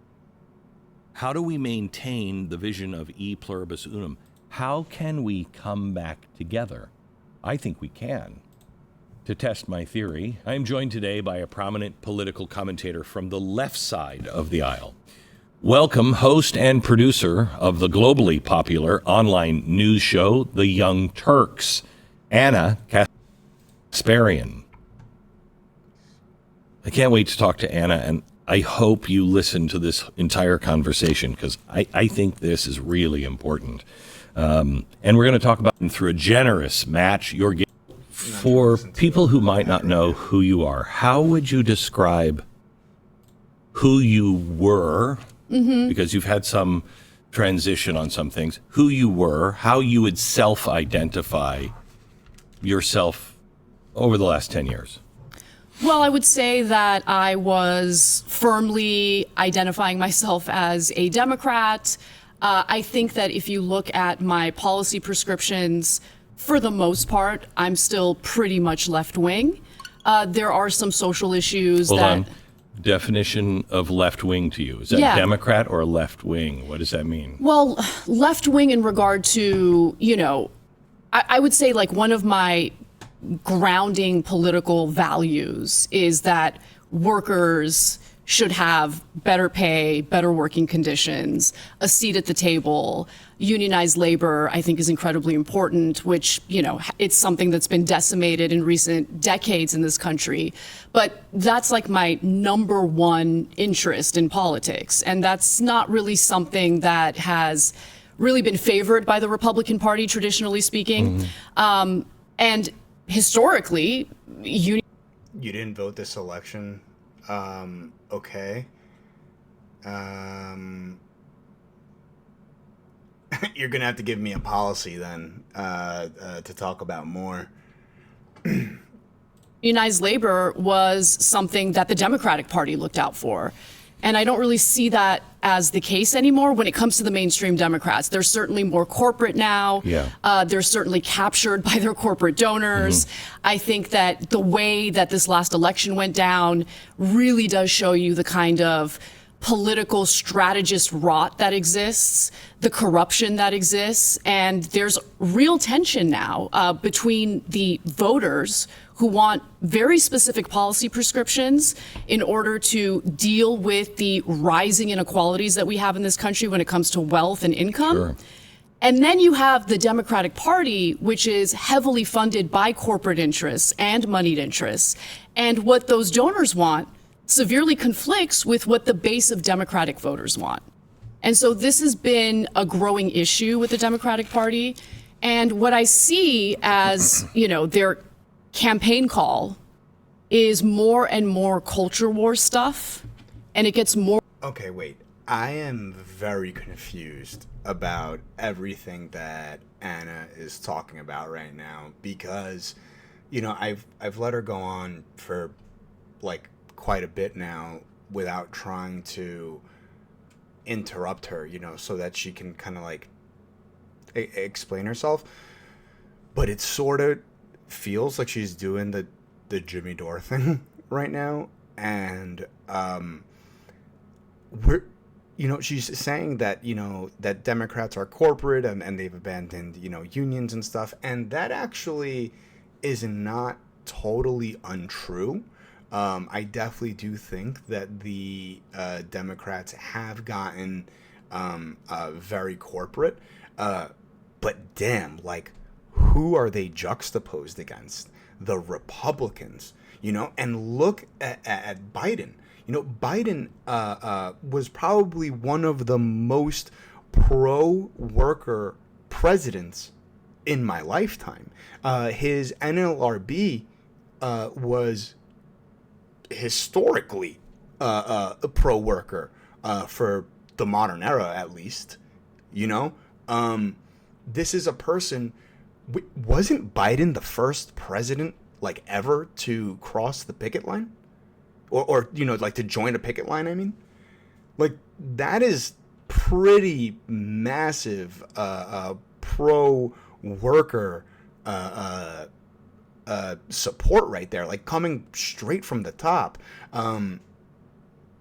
How do we maintain the vision of e pluribus unum? How can we come back together? I think we can. To test my theory, I am joined today by a prominent political commentator from the left side of the aisle. Welcome, host and producer of the globally popular online news show, The Young Turks, Anna Kasparian. I can't wait to talk to Anna, and I hope you listen to this entire conversation, because I think this is really important. And we're going to talk about through a generous match your game. For people who might not know who you are, how would you describe who you were? Because you've had some transition on some things. Who you were, how you would self-identify yourself over the last 10 years. Well, I would say that I was firmly identifying myself as a Democrat. I think that if you look at my policy prescriptions, for the most part, I'm still pretty much left wing. There are some social issues Hold that. on. Definition of left wing to you. Is that Yeah. Democrat or left wing? What does that mean? Well, left wing in regard to, I would say like one of my grounding political values is that workers should have better pay, better working conditions, a seat at the table. Unionized labor, I think, is incredibly important, which, it's something that's been decimated in recent decades in this country. But that's like my number one interest in politics. And that's not really something that has really been favored by the Republican Party, traditionally speaking. And historically, You didn't vote this election. Okay. You're gonna have to give me a policy then to talk about more. unionized labor was something that the Democratic Party looked out for. And I don't really see that as the case anymore when it comes to the mainstream Democrats. They're certainly more corporate now. Yeah. They're certainly captured by their corporate donors. I think that the way that this last election went down really does show you the kind of political strategist rot that exists, the corruption that exists, and there's real tension now between the voters who want very specific policy prescriptions in order to deal with the rising inequalities that we have in this country when it comes to wealth and income. Sure. And then you have the Democratic Party, which is heavily funded by corporate interests and moneyed interests. And what those donors want severely conflicts with what the base of Democratic voters want. And so this has been a growing issue with the Democratic Party. And what I see as, their campaign call is more and more culture war stuff. And it gets more. Okay, wait. I am very confused about everything that Anna is talking about right now because, I've let her go on for like quite a bit now without trying to interrupt her, so that she can kind of like explain herself. But it sort of feels like she's doing the Jimmy Dore thing right now, and she's saying that that Democrats are corporate and they've abandoned unions and stuff, and that actually is not totally untrue. I definitely do think that the Democrats have gotten very corporate, but damn, like, who are they juxtaposed against? The Republicans, and look at Biden. Biden was probably one of the most pro-worker presidents in my lifetime. His NLRB was historically a pro-worker for the modern era, at least. This is a person. Wasn't Biden the first president like ever to cross the picket line, or like to join a picket line? I mean, like, that is pretty massive pro-worker support right there, like coming straight from the top.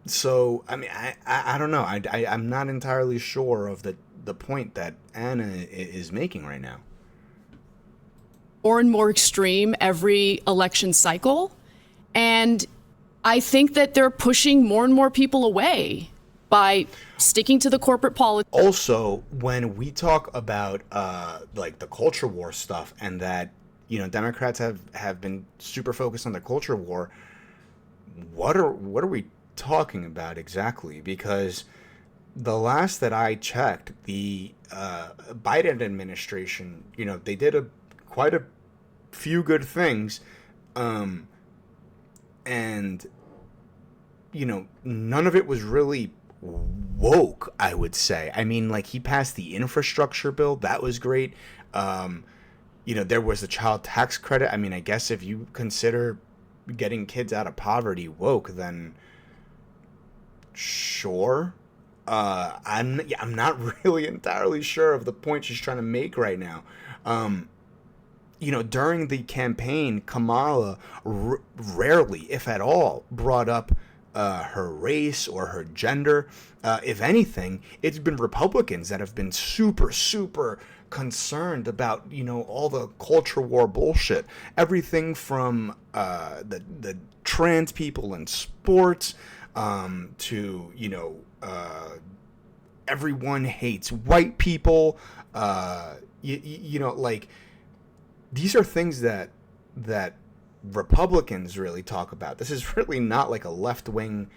So I mean, I don't know. I'm not entirely sure of the point that Anna is making right now. More and more extreme every election cycle. And I think that they're pushing more and more people away by sticking to the corporate politics. Also, when we talk about like the culture war stuff, and that Democrats have been super focused on the culture war, what are we talking about exactly? Because the last that I checked, the Biden administration, they did quite a few good things, and none of it was really woke, I would say. I mean, like, he passed the infrastructure bill, that was great. There was the child tax credit. I mean, I guess if you consider getting kids out of poverty woke, then sure. I'm not really entirely sure of the point she's trying to make right now. During the campaign, Kamala rarely, if at all, brought up her race or her gender. If anything, it's been Republicans that have been super, super concerned about, all the culture war bullshit. Everything from the trans people in sports to, everyone hates white people. These are things that Republicans really talk about. This is really not like a left-wing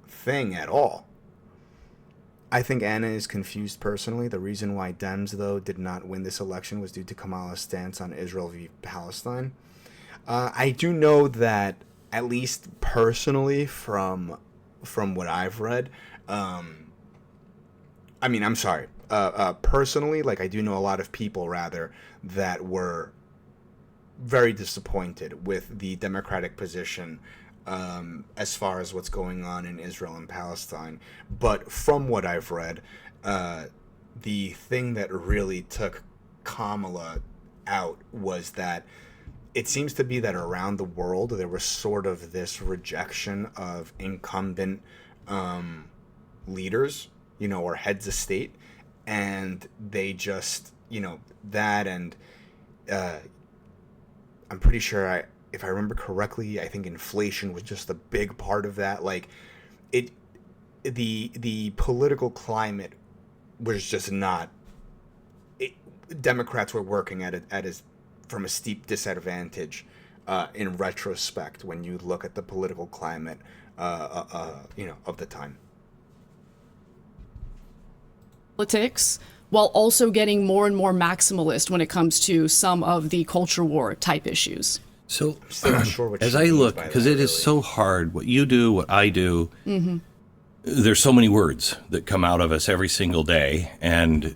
thing at all. I think Anna is confused personally. The reason why Dems, though, did not win this election was due to Kamala's stance on Israel v. Palestine. I do know that, at least personally, from what I've read, personally, I do know a lot of people, rather, that were very disappointed with the Democratic position as far as what's going on in Israel and Palestine. But from what I've read, the thing that really took Kamala out was that it seems to be that around the world there was sort of this rejection of incumbent leaders, or heads of state, and they just, that, and I'm pretty sure, if I remember correctly, I think inflation was just a big part of that. The political climate was just not. Democrats were working from a steep disadvantage in retrospect when you look at the political climate, of the time. Politics, while also getting more and more maximalist when it comes to some of the culture war type issues. So, I'm still not sure what as she I means look, by because that, it is really. so hard, what you do, what I do, there's so many words that come out of us every single day, and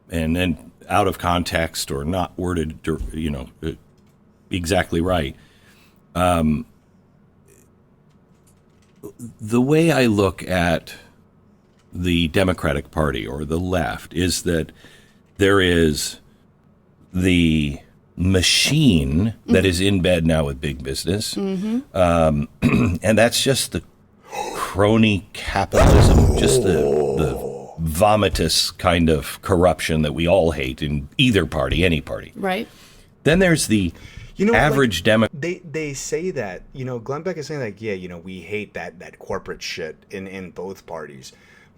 then out of context or not worded, exactly right. The way I look at the Democratic Party or the left is that there is the machine that is in bed now with big business, and that's just the crony capitalism, just the vomitous kind of corruption that we all hate in either party, any party. Right. Then there's the average Democrat. They say that, Glenn Beck is saying we hate that corporate shit in both parties.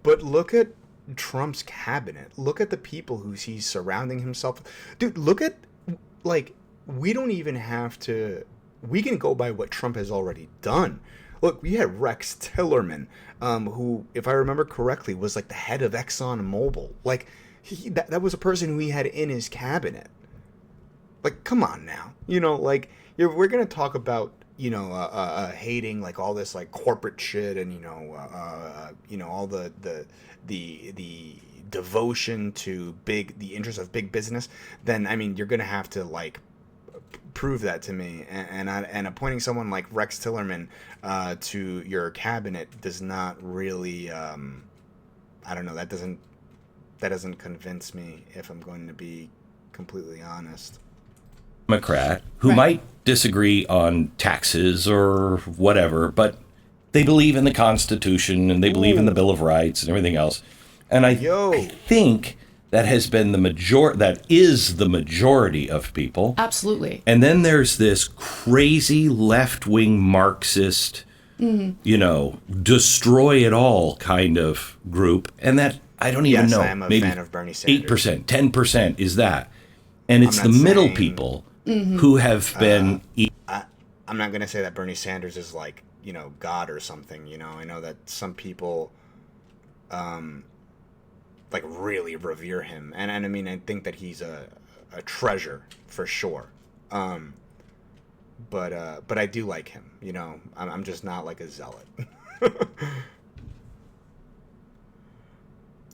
But look at Trump's cabinet. Look at the people who he's surrounding himself with. Dude, look at, we don't even have to, we can go by what Trump has already done. Look, we had Rex Tillerman, who, if I remember correctly, was the head of ExxonMobil. That was a person who he had in his cabinet. Come on now. We're going to talk about, hating all this corporate shit and, all the devotion to the interests of big business, then, you're going to have to prove that to me. And appointing someone like Rex Tillerman to your cabinet does not really, I don't know, that doesn't convince me, if I'm going to be completely honest. Democrat who might disagree on taxes or whatever, but they believe in the Constitution and they believe in the Bill of Rights and everything else. And I think that has been that is the majority of people. Absolutely. And then there's this crazy left-wing Marxist, destroy it all kind of group. And that, I don't even know. I am a maybe fan of Bernie Sanders. 8%, 10% is that. And it's the middle people who have been... I'm not going to say that Bernie Sanders is God or something. I know that some people really revere him. And I think that he's a treasure for sure. But I do like him, I'm just not a zealot.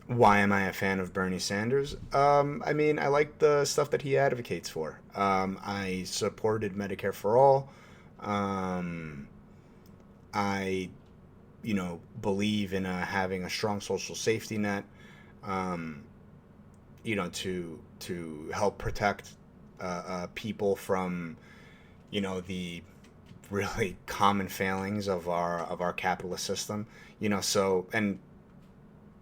Why am I a fan of Bernie Sanders? I like the stuff that he advocates for. I supported Medicare for All I, believe in having a strong social safety net, to help protect people from, the really common failings of our capitalist system. So, and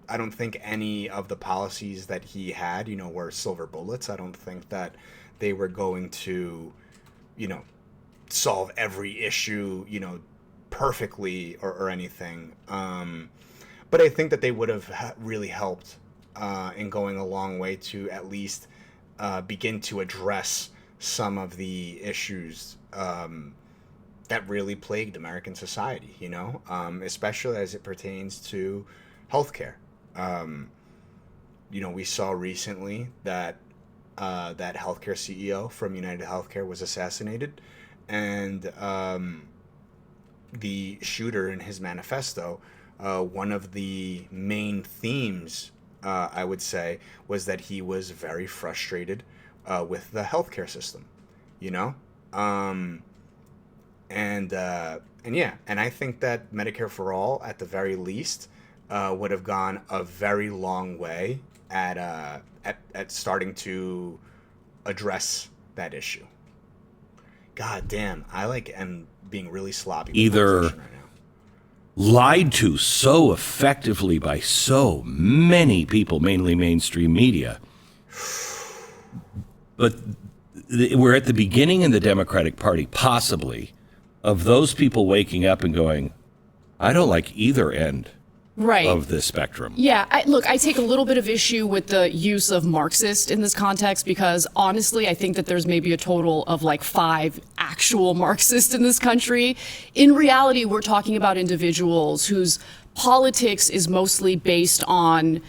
I don't think any of the policies that he had, were silver bullets. I don't think that they were going to, solve every issue, perfectly or anything. But I think that they would have really helped in going a long way to at least begin to address some of the issues that really plagued American society, especially as it pertains to healthcare. We saw recently that that healthcare CEO from United Healthcare was assassinated, and the shooter in his manifesto, one of the main themes, I would say, was that he was very frustrated with the healthcare system, and I think that Medicare for All, at the very least, would have gone a very long way at starting to address that issue. God damn, I am being really sloppy with Either my position right now. lied to so effectively by so many people, mainly mainstream media. But we're at the beginning in the Democratic Party, possibly, of those people waking up and going, I don't like either end Right. of the spectrum. Yeah, I take a little bit of issue with the use of Marxist in this context because honestly, I think that there's maybe a total of like 5 actual Marxists in this country. In reality, we're talking about individuals whose politics is mostly based on,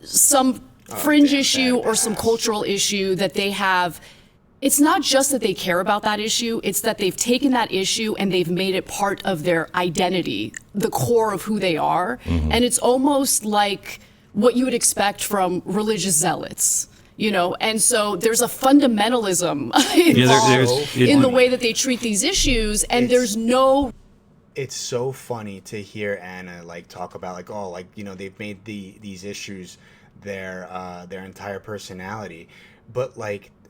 some fringe issue or some cultural issue that they have. It's not just that they care about that issue, it's that they've taken that issue and they've made it part of their identity, the core of who they are. Mm-hmm. And it's almost like what you would expect from religious zealots, And so there's a fundamentalism involved in the way that they treat these issues, and there's no... It's so funny to hear Anna talk about they've made these issues their entire personality, but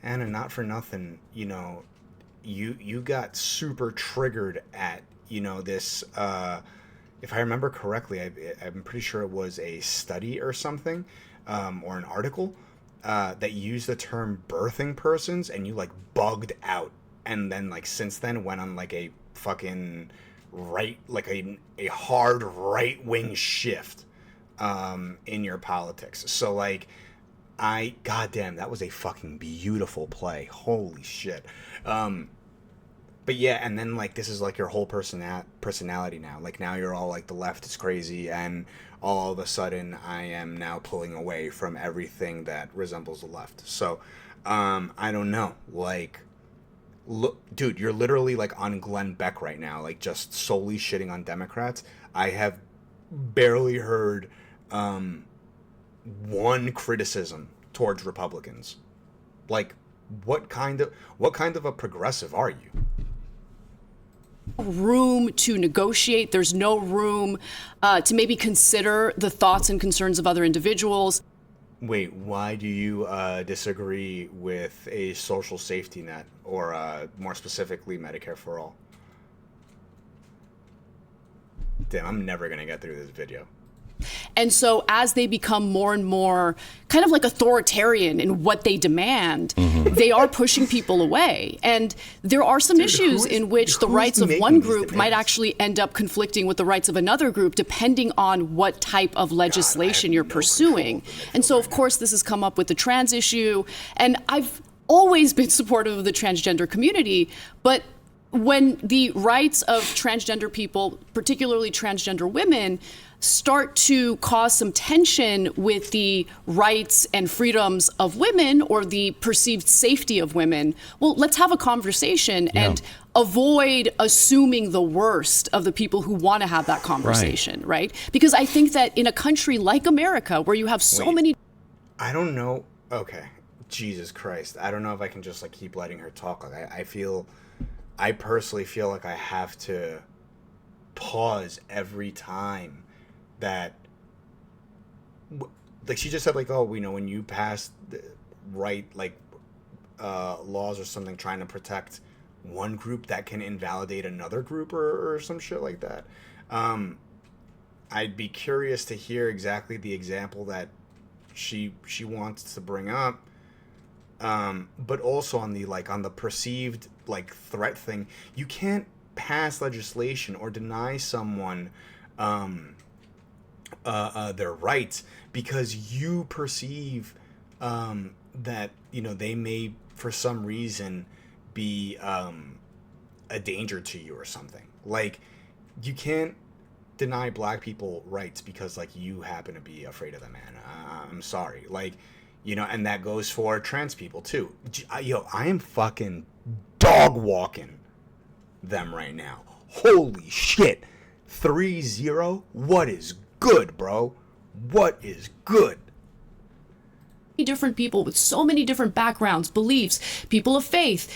Anna, not for nothing, you got super triggered at, this, if I remember correctly, I'm pretty sure it was a study or something, or an article, that used the term birthing persons, and you bugged out. And then since then went on a fucking a hard right-wing shift, in your politics. So goddamn, that was a fucking beautiful play. Holy shit. But yeah, and then this is your whole personality now. Now you're all the left is crazy, and all of a sudden I am now pulling away from everything that resembles the left. So, I don't know. Look, dude, you're literally on Glenn Beck right now, just solely shitting on Democrats. I have barely heard one criticism towards Republicans. What kind of a progressive are you? Room to negotiate. There's no room to maybe consider the thoughts and concerns of other individuals. Wait, why do you disagree with a social safety net, or more specifically Medicare for All? Damn, I'm never gonna get through this video. And so as they become more and more kind of authoritarian in what they demand, they are pushing people away. And there are some issues in which the rights of one group might actually end up conflicting with the rights of another group, depending on what type of legislation you're pursuing. And so, of course, this has come up with the trans issue. And I've always been supportive of the transgender community, but when the rights of transgender people, particularly transgender women, start to cause some tension with the rights and freedoms of women or the perceived safety of women, well, let's have a conversation and avoid assuming the worst of the people who want to have that conversation, right? Because I think that in a country like America, where you have so many... I don't know. Okay. Jesus Christ. I don't know if I can just keep letting her talk. I feel I personally feel like I have to pause every time that, like she just said, like, oh, you know, when you pass the laws or something trying to protect one group, that can invalidate another group or some shit like that. I'd be curious to hear exactly the example that she wants to bring up. But also on the perceived like threat thing, you can't pass legislation or deny someone their rights because you perceive that, you know, they may for some reason be a danger to you or something. Like, you can't deny black people rights because like you happen to be afraid of them, man. I'm sorry. Like, you know, and that goes for trans people too. Yo, I am fucking dog walking them right now. Holy shit. 3-0. What is good, bro? What is good? Different people with so many different backgrounds, beliefs, people of faith.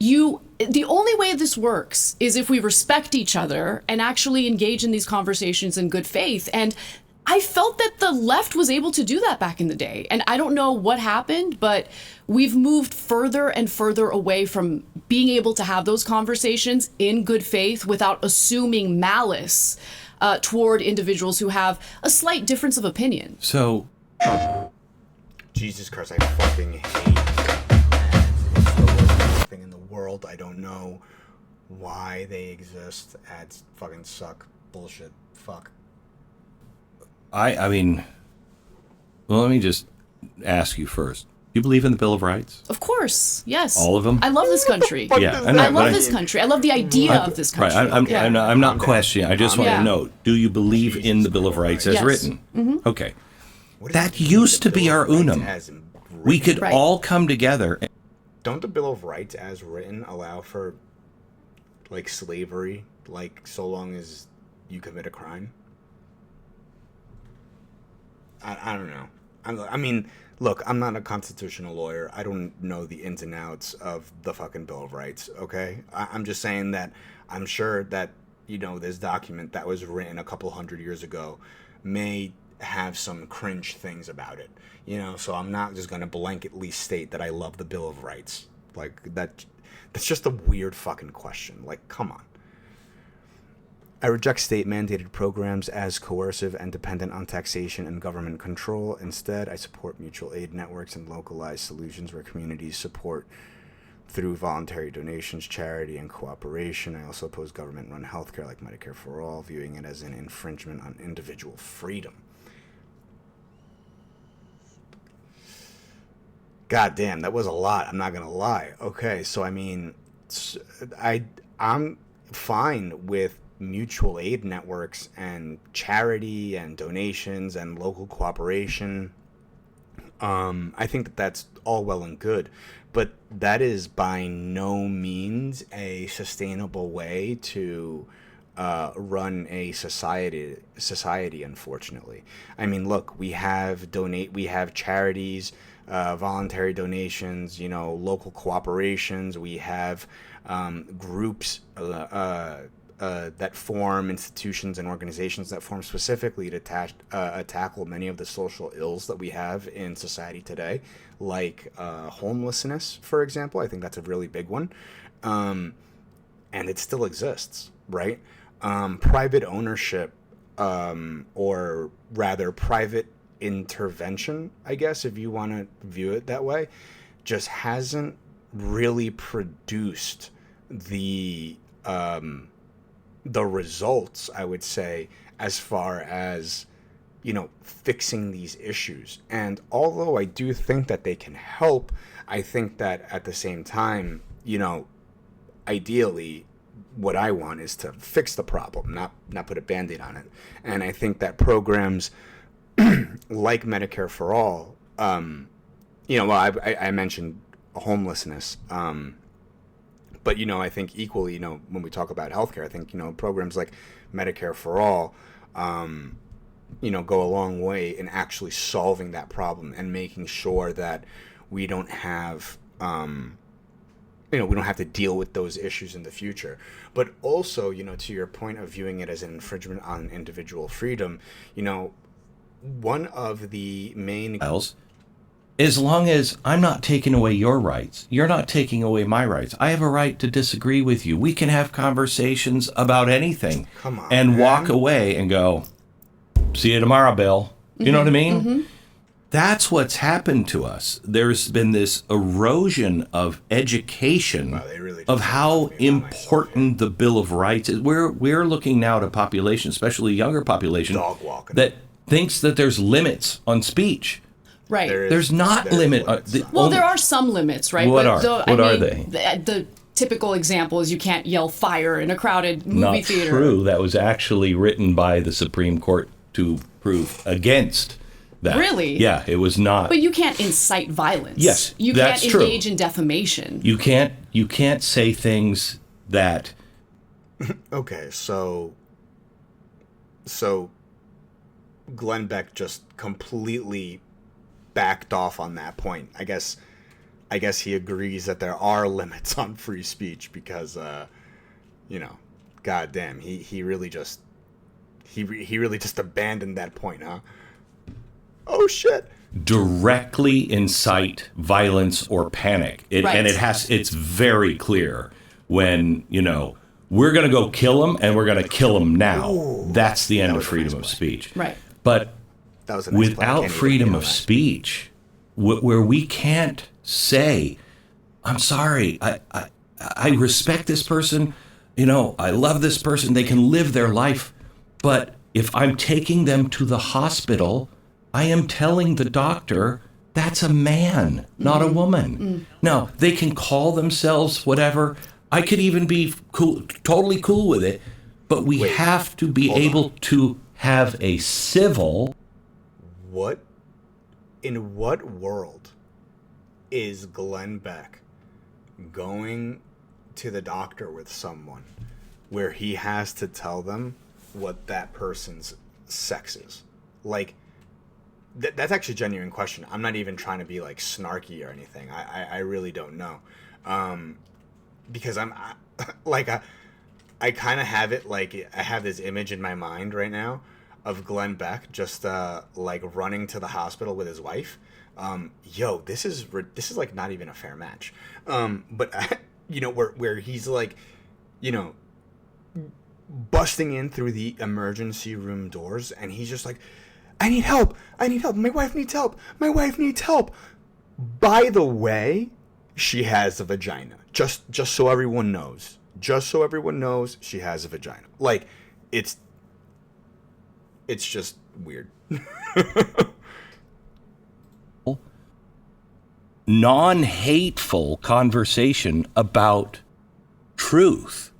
The only way this works is if we respect each other and actually engage in these conversations in good faith. And I felt that the left was able to do that back in the day. And I don't know what happened, but we've moved further and further away from being able to have those conversations in good faith without assuming malice toward individuals who have a slight difference of opinion. So, Jesus Christ, I fucking hate that. It's the worst thing in the world. I don't know why they exist. Ads fucking suck. Bullshit. Fuck. I mean, well, let me just ask you first. You believe in the Bill of Rights? Of course, yes. All of them? I love this country. Yeah, I love this country. I love the idea of this country. Right, I'm not questioning. I just want to know, do you believe in the Bill of Rights as Yes. written? Mm-hmm. Okay. That used to be our unum. We could Right. all come together. Don't the Bill of Rights as written allow for, like, slavery, like, so long as you commit a crime? I don't know. I mean, look, I'm not a constitutional lawyer. I don't know the ins and outs of the fucking Bill of Rights, okay? I'm just saying that I'm sure that, you know, this document that was written a couple hundred years ago may have some cringe things about it, you know? So I'm not just going to blanketly state that I love the Bill of Rights. Like, that's just a weird fucking question. Like, come on. I reject state-mandated programs as coercive and dependent on taxation and government control. Instead, I support mutual aid networks and localized solutions where communities support through voluntary donations, charity, and cooperation. I also oppose government-run healthcare like Medicare for All, viewing it as an infringement on individual freedom. God damn, that was a lot. I'm not gonna lie. Okay, so I mean, I'm fine with mutual aid networks and charity and donations and local cooperation. I think that that's all well and good, but that is by no means a sustainable way to run a society. Unfortunately, I mean, look, we have charities, voluntary donations, you know, local cooperations. We have groups that form, institutions and organizations that form specifically to tackle many of the social ills that we have in society today, like homelessness, for example. I think that's a really big one, and it still exists, right? Private ownership, or rather private intervention, I guess, if you want to view it that way, just hasn't really produced the results, I would say, as far as, you know, fixing these issues. And although I do think that they can help, I think that at the same time, you know, ideally, what I want is to fix the problem, not put a Band-Aid on it. And I think that programs like Medicare for All, you know, well, I mentioned homelessness, but, you know, I think equally, you know, when we talk about healthcare, I think, you know, programs like Medicare for All, you know, go a long way in actually solving that problem and making sure that we don't have, we don't have to deal with those issues in the future. But also, to your point of viewing it as an infringement on individual freedom, one of the main as long as I'm not taking away your rights, you're not taking away my rights. I have a right to disagree with you. We can have conversations about anything. Come on, and man. walk away and go, see you tomorrow, Bill. You know what I mean? That's what's happened to us. There's been this erosion of education of how important the Bill of Rights is. We're looking now at a population, especially younger population, Dog walking. that thinks that there's limits on speech. Right. There's not limit. There are some limits, right? What But are they? The typical example is you can't yell fire in a crowded movie theater. Not true. That was actually written by the Supreme Court to prove against that. Really? Yeah, it was not. But you can't incite violence. Yes, you that's can't true. engage in defamation. You can't say things that. Okay, so Glenn Beck just completely backed off on that point. I guess he agrees that there are limits on free speech because goddamn, he really just abandoned that point, huh? Oh shit. Directly incite violence or panic. Right. And it's very clear when, we're going to go kill him and we're going to kill him now. Ooh, that's the end of was a freedom nice of play. speech. Right. But That was a nice play. I without can't even freedom get of on that. speech, where we can't say, I'm sorry, I respect this person, I love this person, they can live their life, but if I'm taking them to the hospital, I am telling the doctor that's a man, not a woman. Now, they can call themselves whatever. I could even be totally cool with it, but we have to be able to have a civil. In what world is Glenn Beck going to the doctor with someone where he has to tell them what that person's sex is? Like, that's actually a genuine question. I'm not even trying to be like snarky or anything. I really don't know. Because I kind of have it like, I have this image in my mind right now of Glenn Beck just like running to the hospital with his wife. This is like not even a fair match. But where he's like, busting in through the emergency room doors, and he's just like, I need help. My wife needs help. By the way, she has a vagina. Just so everyone knows. She has a vagina. Like, it's just weird. Non-hateful conversation about truth.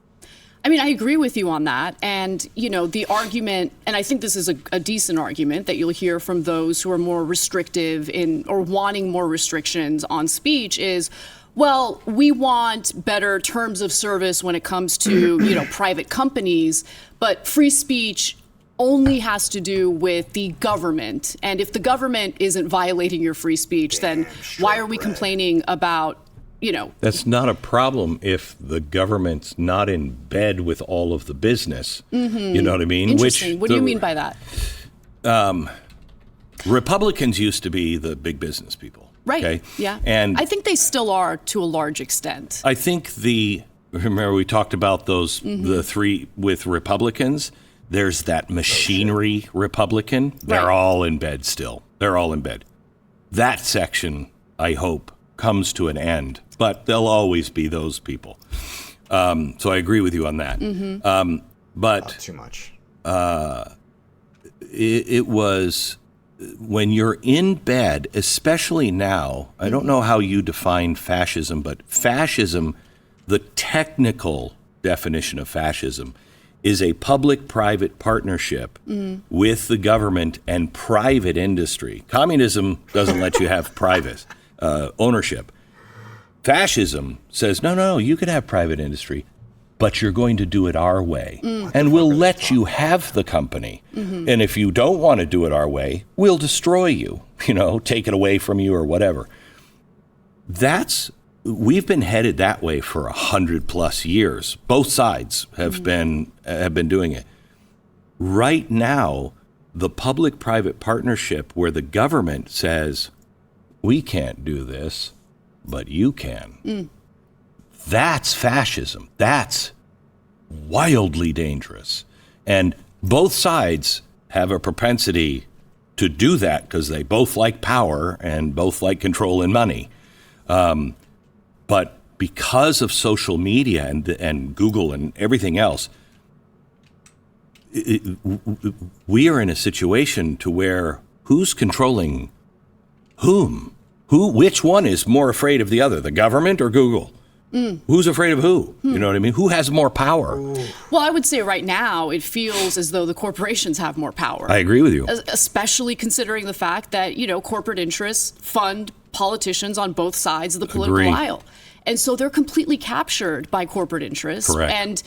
I mean, I agree with you on that. And, the argument, and I think this is a decent argument that you'll hear from those who are more restrictive or wanting more restrictions on speech is, well, we want better terms of service when it comes to, private companies, but free speech only has to do with the government. And if the government isn't violating your free speech, then why are we complaining about, That's not a problem if the government's not in bed with all of the business. You know what I mean? Interesting. What do you mean by that? Republicans used to be the big business people. Right. Okay? Yeah. And I think they still are to a large extent. I think remember we talked about those, the three with Republicans. There's that machinery Republican. They're Right. all in bed still. They're all in bed. That section, I hope, comes to an end. But there'll always be those people. So I agree with you on that. But Not too much. it was when you're in bed, especially now, I don't know how you define fascism, but fascism, the technical definition of fascism, is a public-private partnership with the government and private industry. Communism doesn't let you have private ownership. Fascism says, no, you can have private industry, but you're going to do it our way. And we'll let you have the company. And if you don't want to do it our way, we'll destroy you, take it away from you or whatever. That's we've been headed that way for 100+ years. Both sides have been doing it. Right now, the public-private partnership where the government says, we can't do this, but you can. That's fascism. That's wildly dangerous. And both sides have a propensity to do that because they both like power and both like control and money. But because of social media and Google and everything else, we are in a situation to where who's controlling whom? Which one is more afraid of the other, the government or Google? Who's afraid of who? You know what I mean? Who has more power? Well, I would say right now it feels as though the corporations have more power. I agree with you. Especially considering the fact that, corporate interests fund politicians on both sides of the political aisle. And so they're completely captured by corporate interests. Correct. And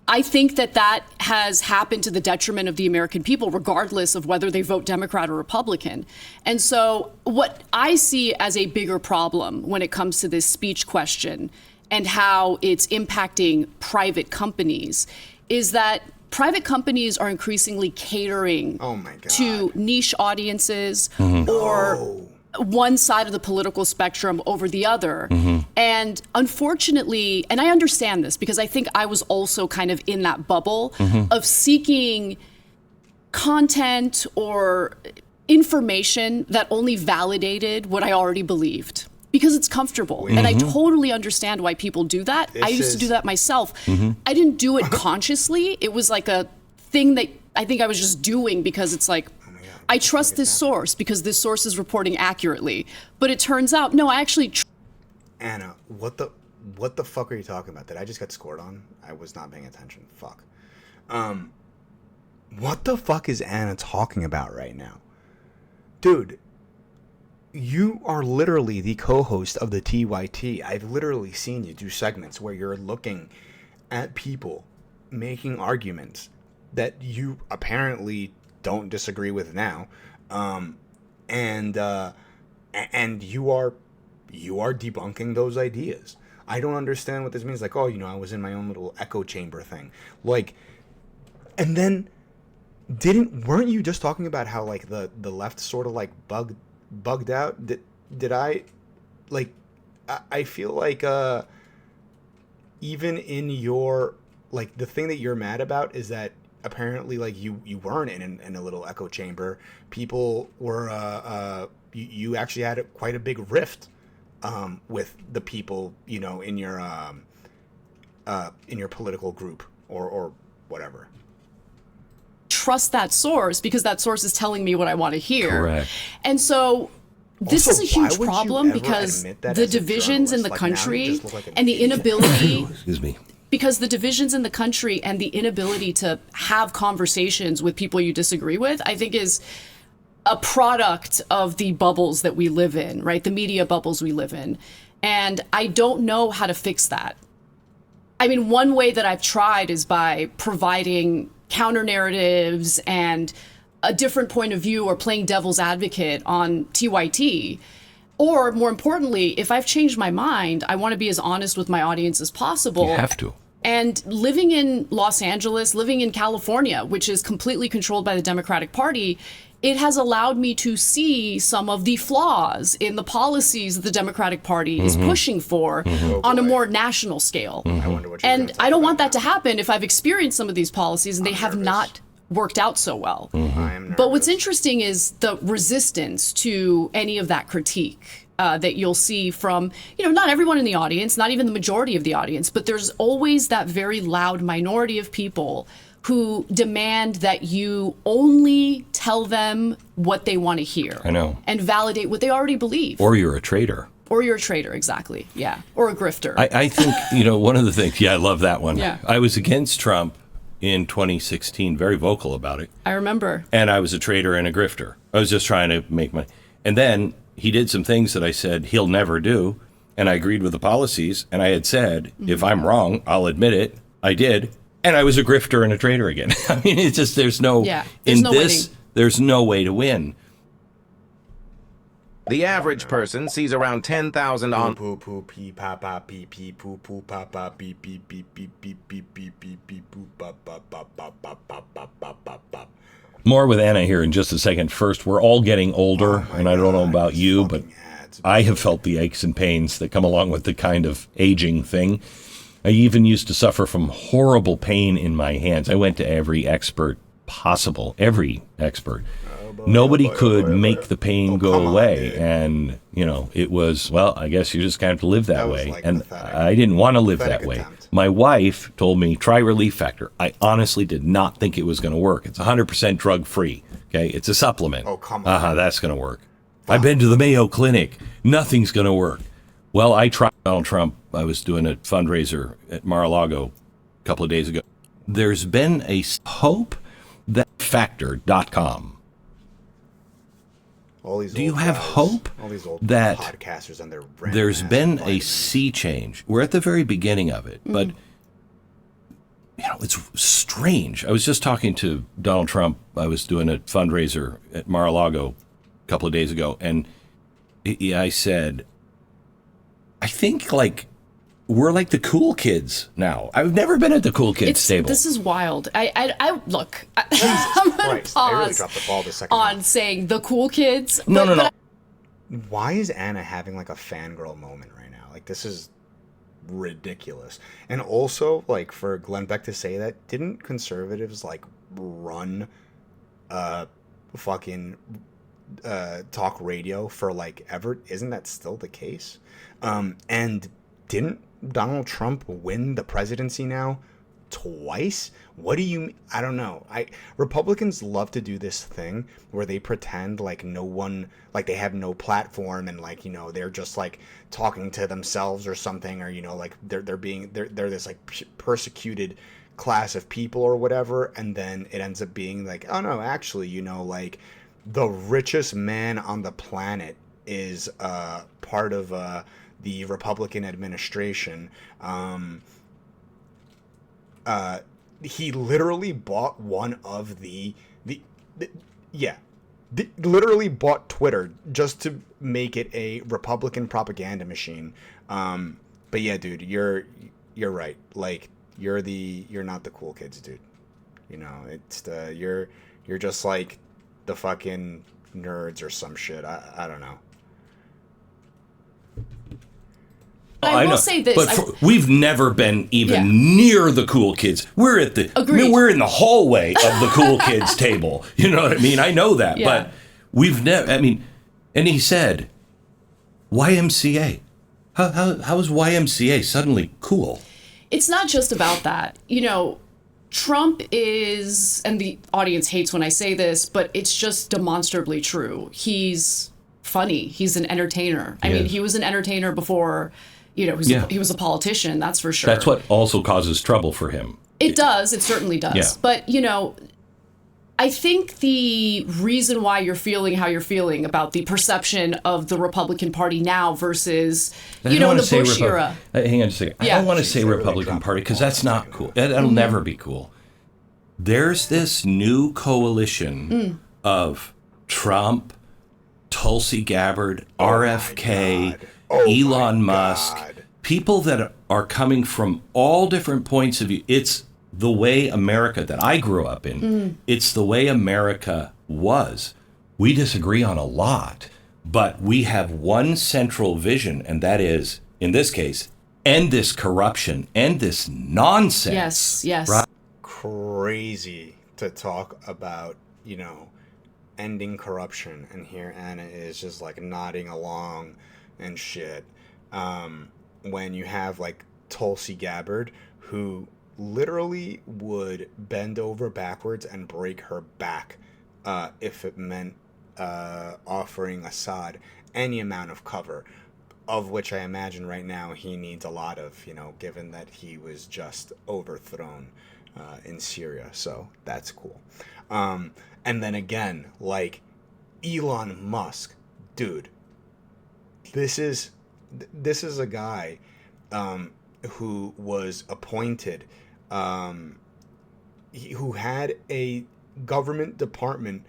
I think that has happened to the detriment of the American people, regardless of whether they vote Democrat or Republican. And so what I see as a bigger problem when it comes to this speech question and how it's impacting private companies is that private companies are increasingly catering to niche audiences or one side of the political spectrum over the other. And unfortunately, and I understand this because I think I was also kind of in that bubble of seeking content or information that only validated what I already believed. Because it's comfortable. And I totally understand why people do that. I used to do that myself. I didn't do it consciously. It was like a thing that I think I was just doing because it's like, I trust this source because this source is reporting accurately. But it turns out, no, I actually... Anna, what the fuck are you talking about? Did I just get scored on? I was not paying attention. Fuck. What the fuck is Anna talking about right now? Dude, you are literally the co-host of the TYT. I've literally seen you do segments where you're looking at people making arguments that you apparently don't disagree with now, and you are debunking those ideas. I don't understand what this means. Like, I was in my own little echo chamber thing. Like, and then weren't you just talking about how like the left sort of like bugged out? Did I like? I feel like even in your like the thing that you're mad about is that apparently like you weren't in a little echo chamber. People were you actually had quite a big rift with the people in your political group or whatever. Trust that source because that source is telling me what I want to hear. Correct. And so this Also, is a why huge would you problem ever because admit that the as a divisions in the journalist? Like, now you country just look like an and the idiot. inability Excuse me. because the divisions in the country and the inability to have conversations with people you disagree with, I think is a product of the bubbles that we live in, right? The media bubbles we live in. And I don't know how to fix that. I mean, one way that I've tried is by providing counter narratives and a different point of view or playing devil's advocate on TYT. Or more importantly, if I've changed my mind, I want to be as honest with my audience as possible. You have to. And living in Los Angeles, living in California, which is completely controlled by the Democratic Party, it has allowed me to see some of the flaws in the policies that the Democratic Party is pushing for on a more national scale. I wonder what you're And gonna talk I don't about want that now. to happen if I've experienced some of these policies and they have nervous. not worked out so well. I am nervous. But what's interesting is the resistance to any of that critique that you'll see from, not everyone in the audience, not even the majority of the audience, but there's always that very loud minority of people who demand that you only tell them what they want to hear. I know. And validate what they already believe. Or you're a traitor. Or you're a traitor, exactly. Yeah. Or a grifter. I think, one of the things, I love that one. Yeah. I was against Trump in 2016, very vocal about it. I remember. And I was a traitor and a grifter. I was just trying to make money. And then he did some things that I said he'll never do. And I agreed with the policies. And I had said, if I'm wrong, I'll admit it. I did. And I was a grifter and a traitor again. I mean, it's just, there's no winning. there's no way to win. The average person sees around 10,000 on Poo poo pee pa pa pee pee poo poo pa pa pee pee pee pee pee pee pee pee pee poo pa pa pa pa pa pa pa pa pa pa. More with Anna here in just a second. First, we're all getting older, and I don't know about you, but I have felt the aches and pains that come along with the kind of aging thing. I even used to suffer from horrible pain in my hands. I went to every expert possible, every expert. Nobody could make the pain go away. And, you know, it was, well, I guess you just kind of have to live that way. Like and pathetic. I didn't want to live that way. Attempt. My wife told me, try Relief Factor. I honestly did not think it was going to work. It's 100% drug-free. Okay, it's a supplement. Oh, come on. That's going to work. I've been to the Mayo Clinic. Nothing's going to work. Well, I tried Donald Trump. I was doing a fundraiser at Mar-a-Lago a couple of days ago. There's been a hope that factor.com. Do you have hope that podcasters and their there's been a sea change? We're at the very beginning of it, but you know, it's strange. I was just talking to Donald Trump. I was doing a fundraiser at Mar-a-Lago a couple of days ago, and I said, I think like we're like the cool kids now. I've never been at the cool kids table. This is wild. I look. Jesus I'm gonna Christ, I really pause dropped the ball the second on time. saying the cool kids. No. Why is Anna having like a fangirl moment right now? Like, this is ridiculous. And also, like, for Glenn Beck to say that, didn't conservatives like run fucking talk radio for like ever? Isn't that still the case? And didn't Donald Trump win the presidency now twice? What do you, I don't know. Republicans love to do this thing where they pretend like no one, like they have no platform, and like, you know, they're just like talking to themselves or something, or, you know, like they're this like persecuted class of people or whatever, and then it ends up being like, oh no, actually, you know, like the richest man on the planet is part of the Republican administration. He literally bought one of literally bought Twitter just to make it a Republican propaganda machine. But yeah, dude, you're right. Like, you're not the cool kids, dude. You know, it's you're just like the fucking nerds or some shit. I don't know. I will say this. But we've never been even near the cool kids. We're at the we're in the hallway of the cool kids table. You know what I mean? I know that, but we've never. I mean, and he said, YMCA. How is YMCA suddenly cool? It's not just about that. You know, Trump is, and the audience hates when I say this, but it's just demonstrably true. He's funny. He's an entertainer. I mean, he was an entertainer before. You know, he was a politician, that's for sure. That's what also causes trouble for him. It does. It certainly does. Yeah. But, you know, I think the reason why you're feeling how you're feeling about the perception of the Republican Party now versus, you know, the Bush era. Hang on just a second. I don't want to say Republican Party because that's not cool. That'll never be cool. There's this new coalition of Trump, Tulsi Gabbard, RFK, Elon Musk, people that are coming from all different points of view. It's the way America that I grew up in. It's the way America was. We disagree on a lot, but we have one central vision, and that is, in this case, end this corruption, end this nonsense. Yes. Right? Crazy to talk about, you know, ending corruption, and here Anna is just like nodding along and shit. When you have like Tulsi Gabbard, who literally would bend over backwards and break her back if it meant offering Assad any amount of cover, of which I imagine right now he needs a lot of, you know, given that he was just overthrown in Syria. So that's cool. And then again, like Elon Musk, dude, this is a guy who was appointed, who had a government department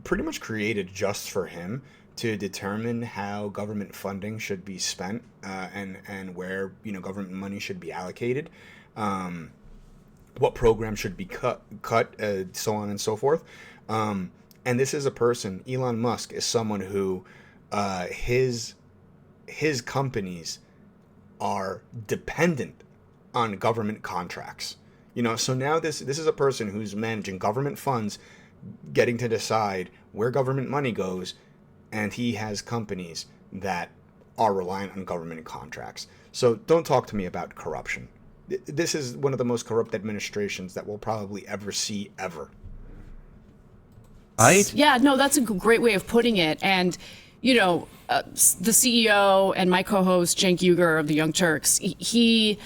pretty much created just for him to determine how government funding should be spent, and where government money should be allocated, what programs should be cut, so on and so forth. And this is a person, Elon Musk, is someone who his companies are dependent on government contracts. So now this is a person who's managing government funds, getting to decide where government money goes, and he has companies that are reliant on government contracts. So don't talk to me about corruption. This is one of the most corrupt administrations that we'll probably ever see ever. Yeah, no, that's a great way of putting it. And, the CEO and my co-host, Cenk Uygur of the Young Turks, he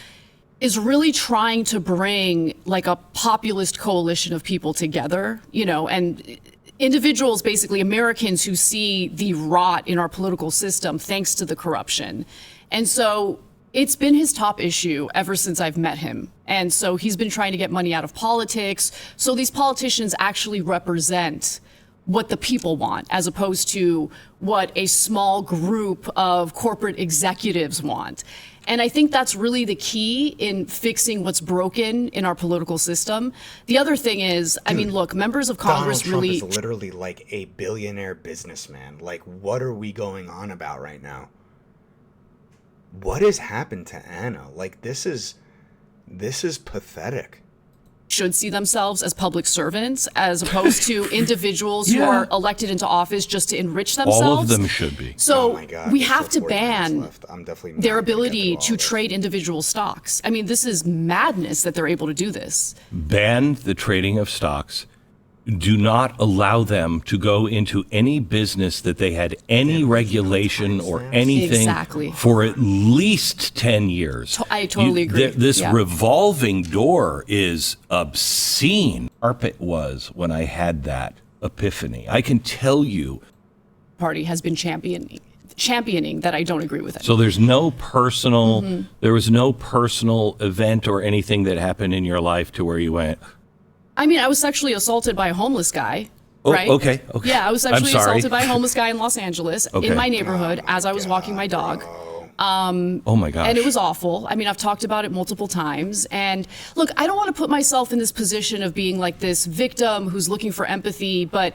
is really trying to bring like a populist coalition of people together, and individuals, basically Americans who see the rot in our political system thanks to the corruption. And so it's been his top issue ever since I've met him. And so he's been trying to get money out of politics. So these politicians actually represent what the people want, as opposed to what a small group of corporate executives want. And I think that's really the key in fixing what's broken in our political system. The other thing is, look, members of Congress Donald really... Trump is literally like a billionaire businessman. Like, what are we going on about right now? What has happened to Anna? Like, this is pathetic. Should see themselves as public servants as opposed to individuals who are elected into office just to enrich themselves. All of them should be. So Oh my God, we there's have still to 40 minutes ban left. I'm definitely not their gonna get ability through all to this. trade individual stocks. This is madness that they're able to do this. Ban the trading of stocks. Do not allow them to go into any business that they had any regulation or anything Exactly. for at least 10 years. I totally agree. This Yeah. revolving door is obscene. Carpet was when I had that epiphany. I can tell you. Party has been championing that I don't agree with it. So there's no personal, there was no personal event or anything that happened in your life to where you went, I was sexually assaulted by a homeless guy. oh, Right? okay. Yeah, I was I'm sexually sorry. assaulted by a homeless guy in Los Angeles Okay. in my neighborhood as I was walking my dog. Oh my gosh. And it was awful. I've talked about it multiple times. And look, I don't want to put myself in this position of being like this victim who's looking for empathy, but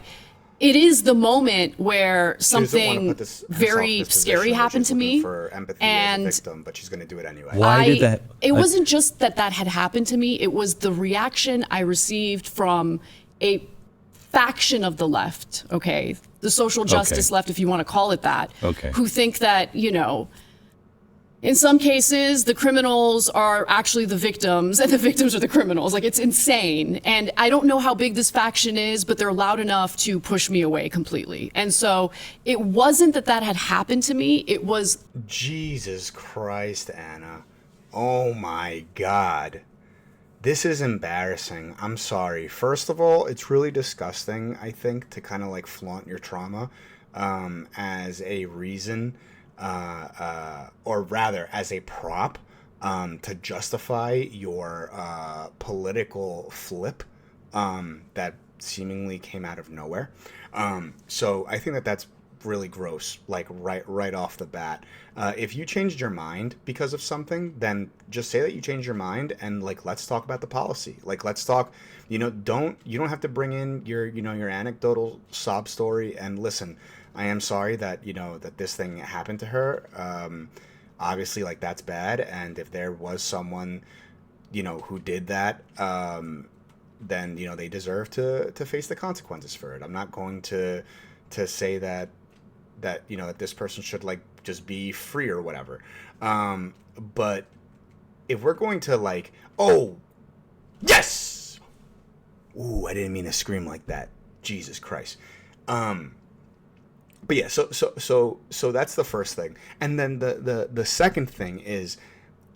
it is the moment where She doesn't wanna something put herself in very this scary position where happened she's to looking me. for empathy And as a victim, but she's going to do it anyway. Why did that? It wasn't just that had happened to me. It was the reaction I received from a faction of the left, okay? The social justice left, if you want to call it that. Okay. Who think that, in some cases, the criminals are actually the victims and the victims are the criminals. Like, it's insane. And I don't know how big this faction is, but they're loud enough to push me away completely. And so it wasn't that had happened to me. It was... Jesus Christ, Anna. Oh my God. This is embarrassing. I'm sorry. First of all, it's really disgusting, I think, to kind of like flaunt your trauma as a reason, or rather as a prop, to justify your political flip that seemingly came out of nowhere. So I think that's really gross, like right off the bat. If you changed your mind because of something, then just say that you changed your mind and like let's talk about the policy. Like let's talk, you don't have to bring in your your anecdotal sob story. And listen, I am sorry that that this thing happened to her. Obviously, like that's bad, and if there was someone who did that, then they deserve to face the consequences for it. I'm not going to say that that this person should like just be free or whatever. But if we're going to like, oh, yes, ooh, I didn't mean to scream like that. Jesus Christ. But yeah, so that's the first thing. And then the second thing is,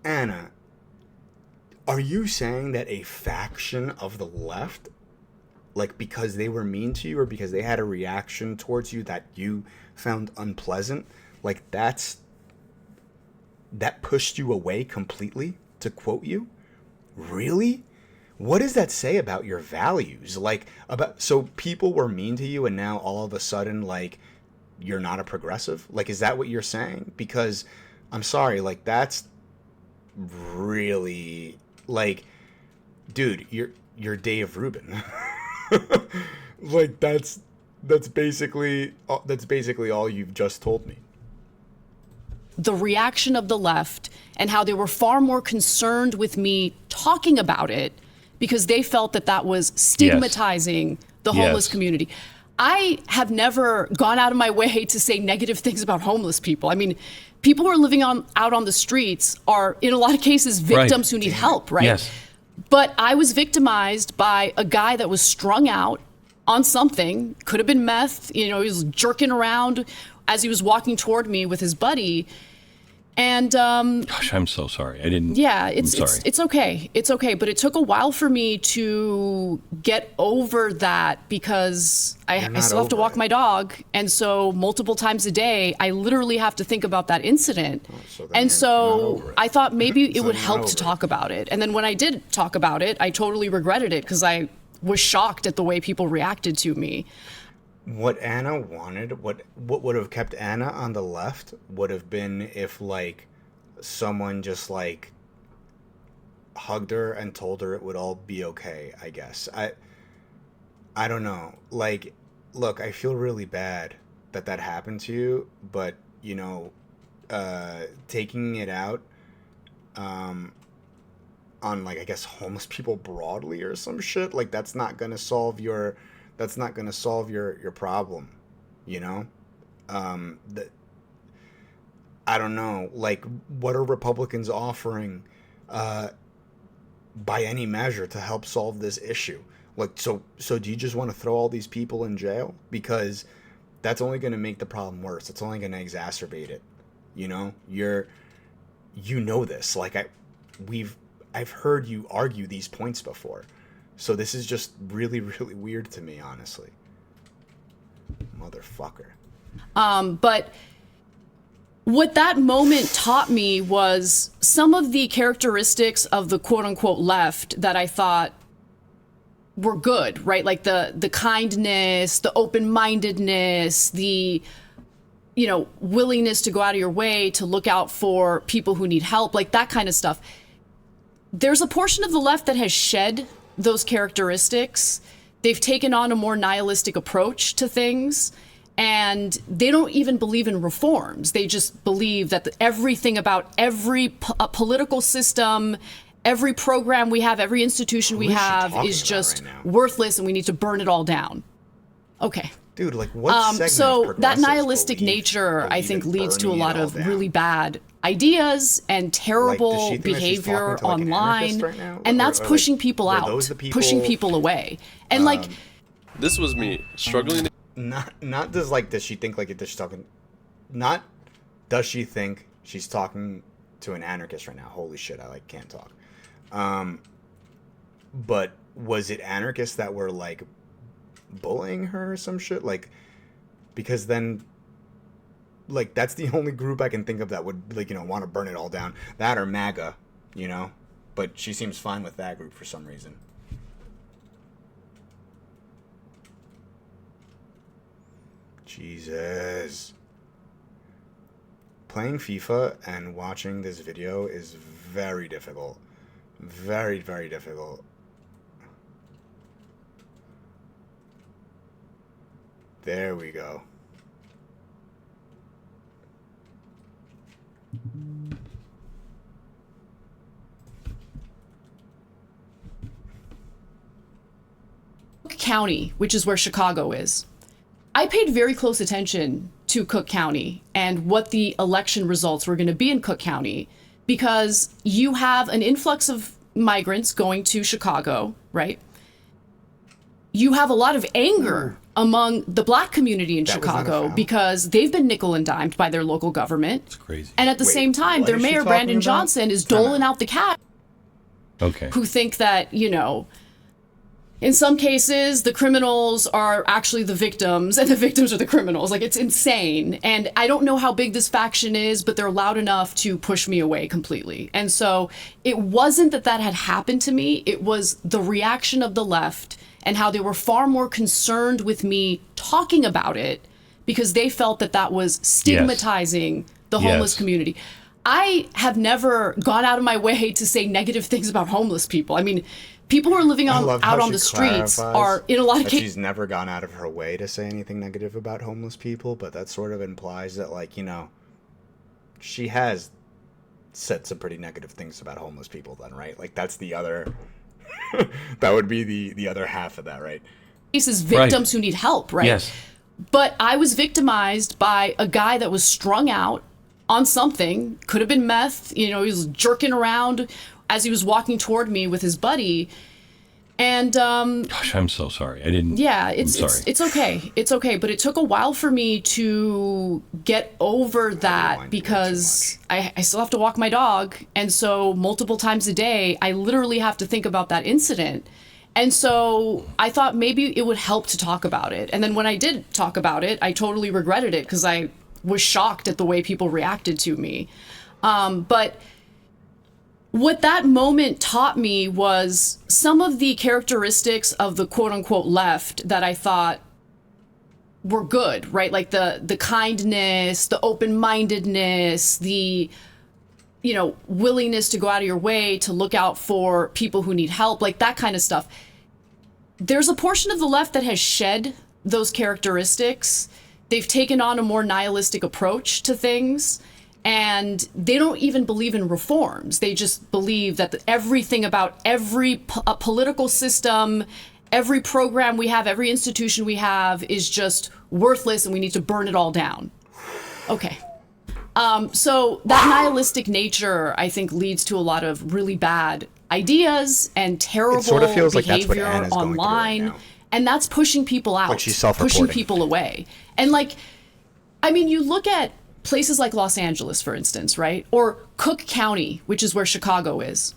Anna, are you saying that a faction of the left, like because they were mean to you or because they had a reaction towards you that you found unpleasant, like that pushed you away completely, to quote you? Really? What does that say about your values? So people were mean to you and now all of a sudden, like, you're not a progressive? Like, is that what you're saying? Because I'm sorry, like, that's really, like, dude, you're Dave Rubin. Like, that's basically all you've just told me. The reaction of the left and how they were far more concerned with me talking about it because they felt that that was stigmatizing the homeless community. I have never gone out of my way to say negative things about homeless people. I mean, people who are living out on the streets are, in a lot of cases, victims who need help, right? Yes. But I was victimized by a guy that was strung out on something, could have been meth, he was jerking around as he was walking toward me with his buddy. And Gosh, I'm so sorry. I didn't. yeah, I'm sorry. it's okay. It's okay. But it took a while for me to get over that because I still have to walk my dog. And so multiple times a day, I literally have to think about that incident. And so I thought maybe it would help to talk about it. And then when I did talk about it, I totally regretted it because I was shocked at the way people reacted to me. What Anna wanted, what would have kept Anna on the left would have been if, like, someone just, like, hugged her and told her it would all be okay, I guess. I don't know. Like, look, I feel really bad that happened to you, but, taking it out on, like, I guess homeless people broadly or some shit, like, that's not gonna solve your problem, I don't know, like, what are Republicans offering by any measure to help solve this issue? Like, so do you just want to throw all these people in jail? Because that's only going to make the problem worse. It's only going to exacerbate it. This, like, I've heard you argue these points before. So this is just really, really weird to me, honestly. Motherfucker. But what that moment taught me was some of the characteristics of the quote unquote left that I thought were good, right? Like the kindness, the open-mindedness, the willingness to go out of your way to look out for people who need help, like that kind of stuff. There's a portion of the left that has shed those characteristics. They've taken on a more nihilistic approach to things, and they don't even believe in reforms. They just believe that everything about every political system, every program we have, every institution we have is just worthless, and we need to burn it all down. Okay. Dude, like, what segment so of that nihilistic nature, I think, leads to a lot of really bad ideas and terrible behavior online, and that's pushing people out, pushing people away, and like. This was me struggling. Not does she think like she's talking? Not does she think she's talking to an anarchist right now? Holy shit, I can't talk. But was it anarchists that were like bullying her or some shit? Like, because then, like, that's the only group I can think of that would, like, want to burn it all down. That or MAGA, But she seems fine with that group for some reason. Jesus. Playing FIFA and watching this video is very difficult. Very, very difficult. There we go. County, which is where Chicago is. I paid very close attention to Cook County and what the election results were going to be in Cook County, because you have an influx of migrants going to Chicago, right? You have a lot of anger among the black community in Chicago because they've been nickel and dimed by their local government. It's crazy. And at the same time, their mayor, Brandon Johnson, is doling out the cash. Okay. Who think that, in some cases, the criminals are actually the victims and the victims are the criminals. Like, it's insane. And I don't know how big this faction is, but they're loud enough to push me away completely. And so it wasn't that had happened to me. It was the reaction of the left and how they were far more concerned with me talking about it because they felt that that was stigmatizing the homeless Yes. community. I have never gone out of my way to say negative things about homeless people. I mean, people who are living I love how out on she the streets clarifies are, in a lot of that cases, she's never gone out of her way to say anything negative about homeless people, but that sort of implies that, like, she has said some pretty negative things about homeless people then, right? Like, that's the other that would be the other half of that, right? victims who need help, right? Yes. But I was victimized by a guy that was strung out on something, could have been meth, he was jerking around as he was walking toward me with his buddy. And Gosh, I'm so sorry. I didn't. yeah, I'm sorry. it's okay. It's okay, but it took a while for me to get over that because I still have to walk my dog, and so multiple times a day I literally have to think about that incident. And so I thought maybe it would help to talk about it. And then when I did talk about it, I totally regretted it because I was shocked at the way people reacted to me. But what that moment taught me was some of the characteristics of the quote unquote left that I thought were good, right? Like the kindness, the open-mindedness, the willingness to go out of your way to look out for people who need help, like that kind of stuff. There's a portion of the left that has shed those characteristics. They've taken on a more nihilistic approach to things, and they don't even believe in reforms. They just believe that everything about every political system, every program we have, every institution we have is just worthless and we need to burn it all down. Okay. So that nihilistic nature, I think, leads to a lot of really bad ideas and terrible It sort of feels like that's what behavior Anna's going through right online. now. And that's pushing people out, Like she's self-reporting. pushing people away. And you look at places like Los Angeles, for instance, right? Or Cook County, which is where Chicago is.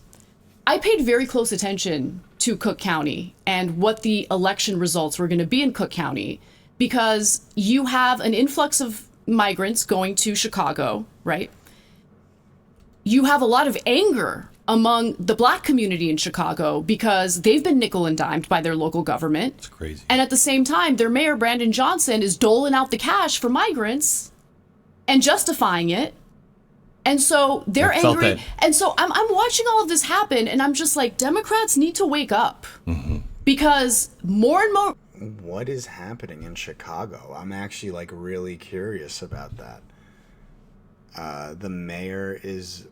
I paid very close attention to Cook County and what the election results were going to be in Cook County, because you have an influx of migrants going to Chicago, right? You have a lot of anger among the black community in Chicago because they've been nickel and dimed by their local government. It's crazy. And at the same time, their mayor, Brandon Johnson, is doling out the cash for migrants and justifying it. And so they're I felt angry. that. And so I'm watching all of this happen, and I'm just like, Democrats need to wake up. Because more and more... What is happening in Chicago? I'm actually really curious about that. The mayor is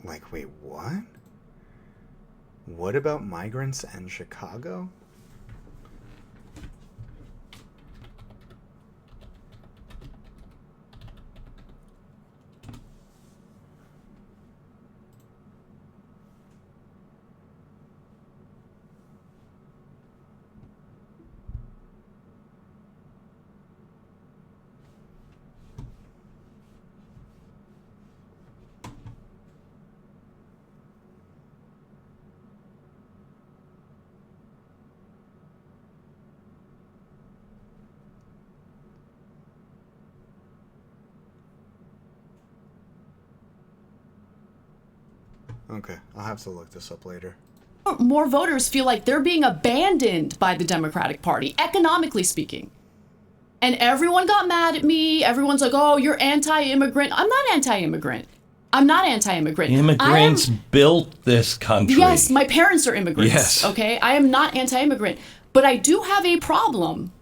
wait, what? What about migrants and Chicago? Okay, I'll have to look this up later. More voters feel like they're being abandoned by the Democratic Party, economically speaking. And everyone got mad at me. Everyone's like, oh, you're anti-immigrant. I'm not anti-immigrant. I'm not anti-immigrant. Immigrants built this country. Yes, my parents are immigrants. Yes. Okay, I am not anti-immigrant. But I do have a problem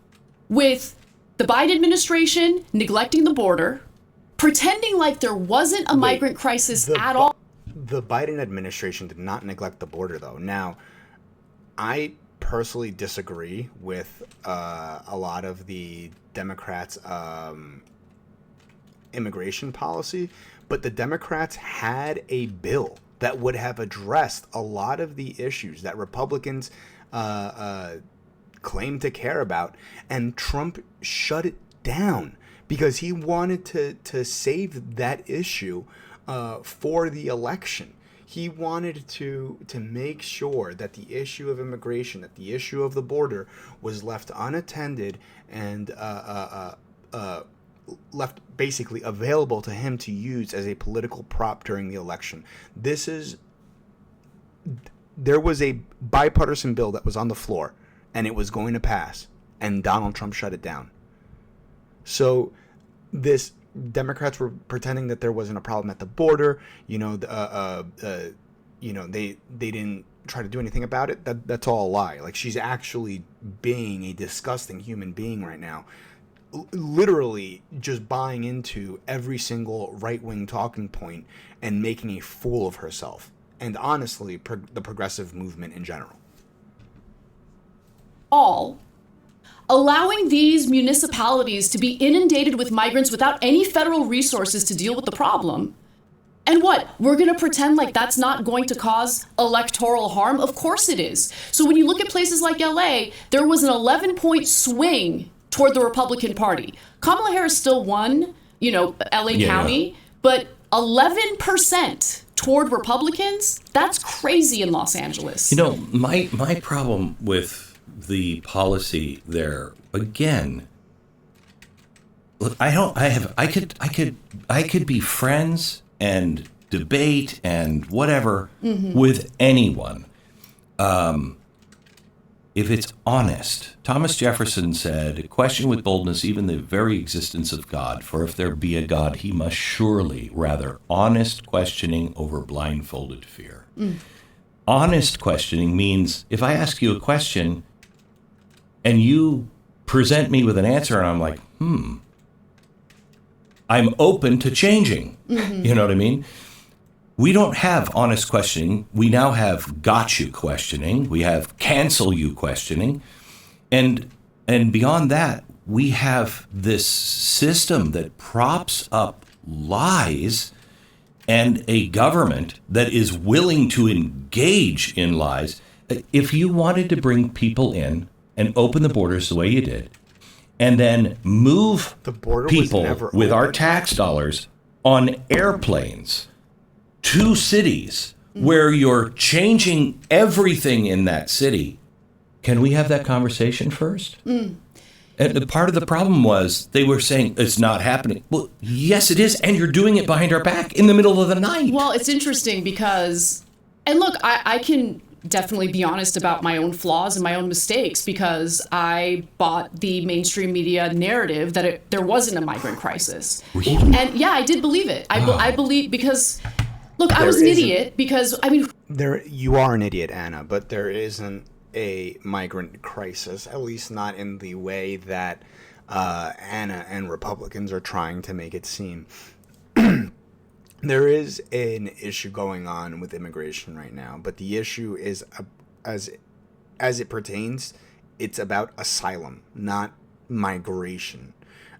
with the Biden administration neglecting the border, pretending like there wasn't a migrant crisis at all. The Biden administration did not neglect the border, though. Now, I personally disagree with a lot of the Democrats' immigration policy, but the Democrats had a bill that would have addressed a lot of the issues that Republicans claim to care about, and Trump shut it down because he wanted to save that issue for the election. He wanted to make sure that the issue of immigration, that the issue of the border was left unattended and left basically available to him to use as a political prop during the election. There was a bipartisan bill that was on the floor, and it was going to pass, and Donald Trump shut it down. So this Democrats were pretending that there wasn't a problem at the border. You know, they didn't try to do anything about it. That's all a lie. Like, she's actually being a disgusting human being right now, literally just buying into every single right-wing talking point and making a fool of herself. And honestly, the progressive movement in general. All allowing these municipalities to be inundated with migrants without any federal resources to deal with the problem. And what? We're going to pretend like that's not going to cause electoral harm? Of course it is. So when you look at places like LA, there was an 11-point swing toward the Republican Party. Kamala Harris still won, LA County, but 11% toward Republicans? That's crazy in Los Angeles. My problem with the policy there, again, look, I could be friends and debate and whatever with anyone, if it's honest. Thomas Jefferson said, "Question with boldness even the very existence of God, for if there be a God, he must surely rather honest questioning over blindfolded fear." Honest questioning means if I ask you a question and you present me with an answer and I'm like, I'm open to changing. You know what I mean? We don't have honest questioning. We now have got you questioning. We have cancel you questioning. And beyond that, we have this system that props up lies and a government that is willing to engage in lies. If you wanted to bring people in and open the borders the way you did, and then move people with our tax dollars on airplanes to cities where you're changing everything in that city, can we have that conversation first? And part of the problem was they were saying it's not happening. Well, yes, it is. And you're doing it behind our back in the middle of the night. Well, it's interesting because, and look, I can definitely be honest about my own flaws and my own mistakes because I bought the mainstream media narrative that there wasn't a migrant crisis. Really? And yeah, I did believe it. I believe because, look, I was an idiot because, you are an idiot, Anna, but there isn't a migrant crisis, at least not in the way that Anna and Republicans are trying to make it seem. There is an issue going on with immigration right now, but the issue is, as it pertains, it's about asylum, not migration.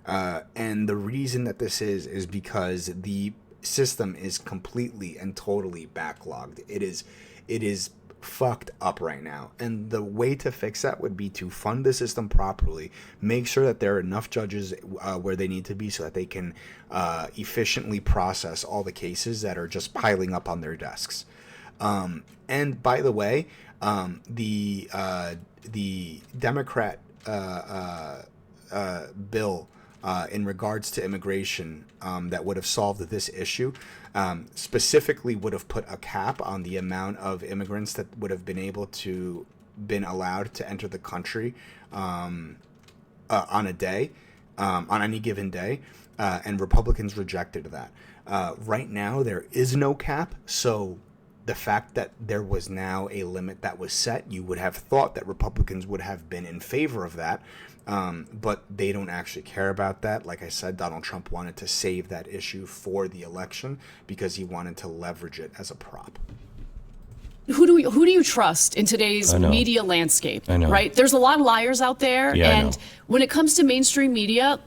And the reason that this is because the system is completely and totally backlogged. It is fucked up right now, and the way to fix that would be to fund the system properly, make sure that there are enough judges where they need to be so that they can efficiently process all the cases that are just piling up on their desks. And by the way, the Democrat bill in regards to immigration that would have solved this issue specifically would have put a cap on the amount of immigrants that would have been allowed to enter the country on a day, on any given day, and Republicans rejected that. Right now, there is no cap, so the fact that there was now a limit that was set, you would have thought that Republicans would have been in favor of that. But they don't actually care about that. Like I said, Donald Trump wanted to save that issue for the election because he wanted to leverage it as a prop. Who do you trust in today's media landscape? I know. Right? There's a lot of liars out there. Yeah, and when it comes to mainstream media,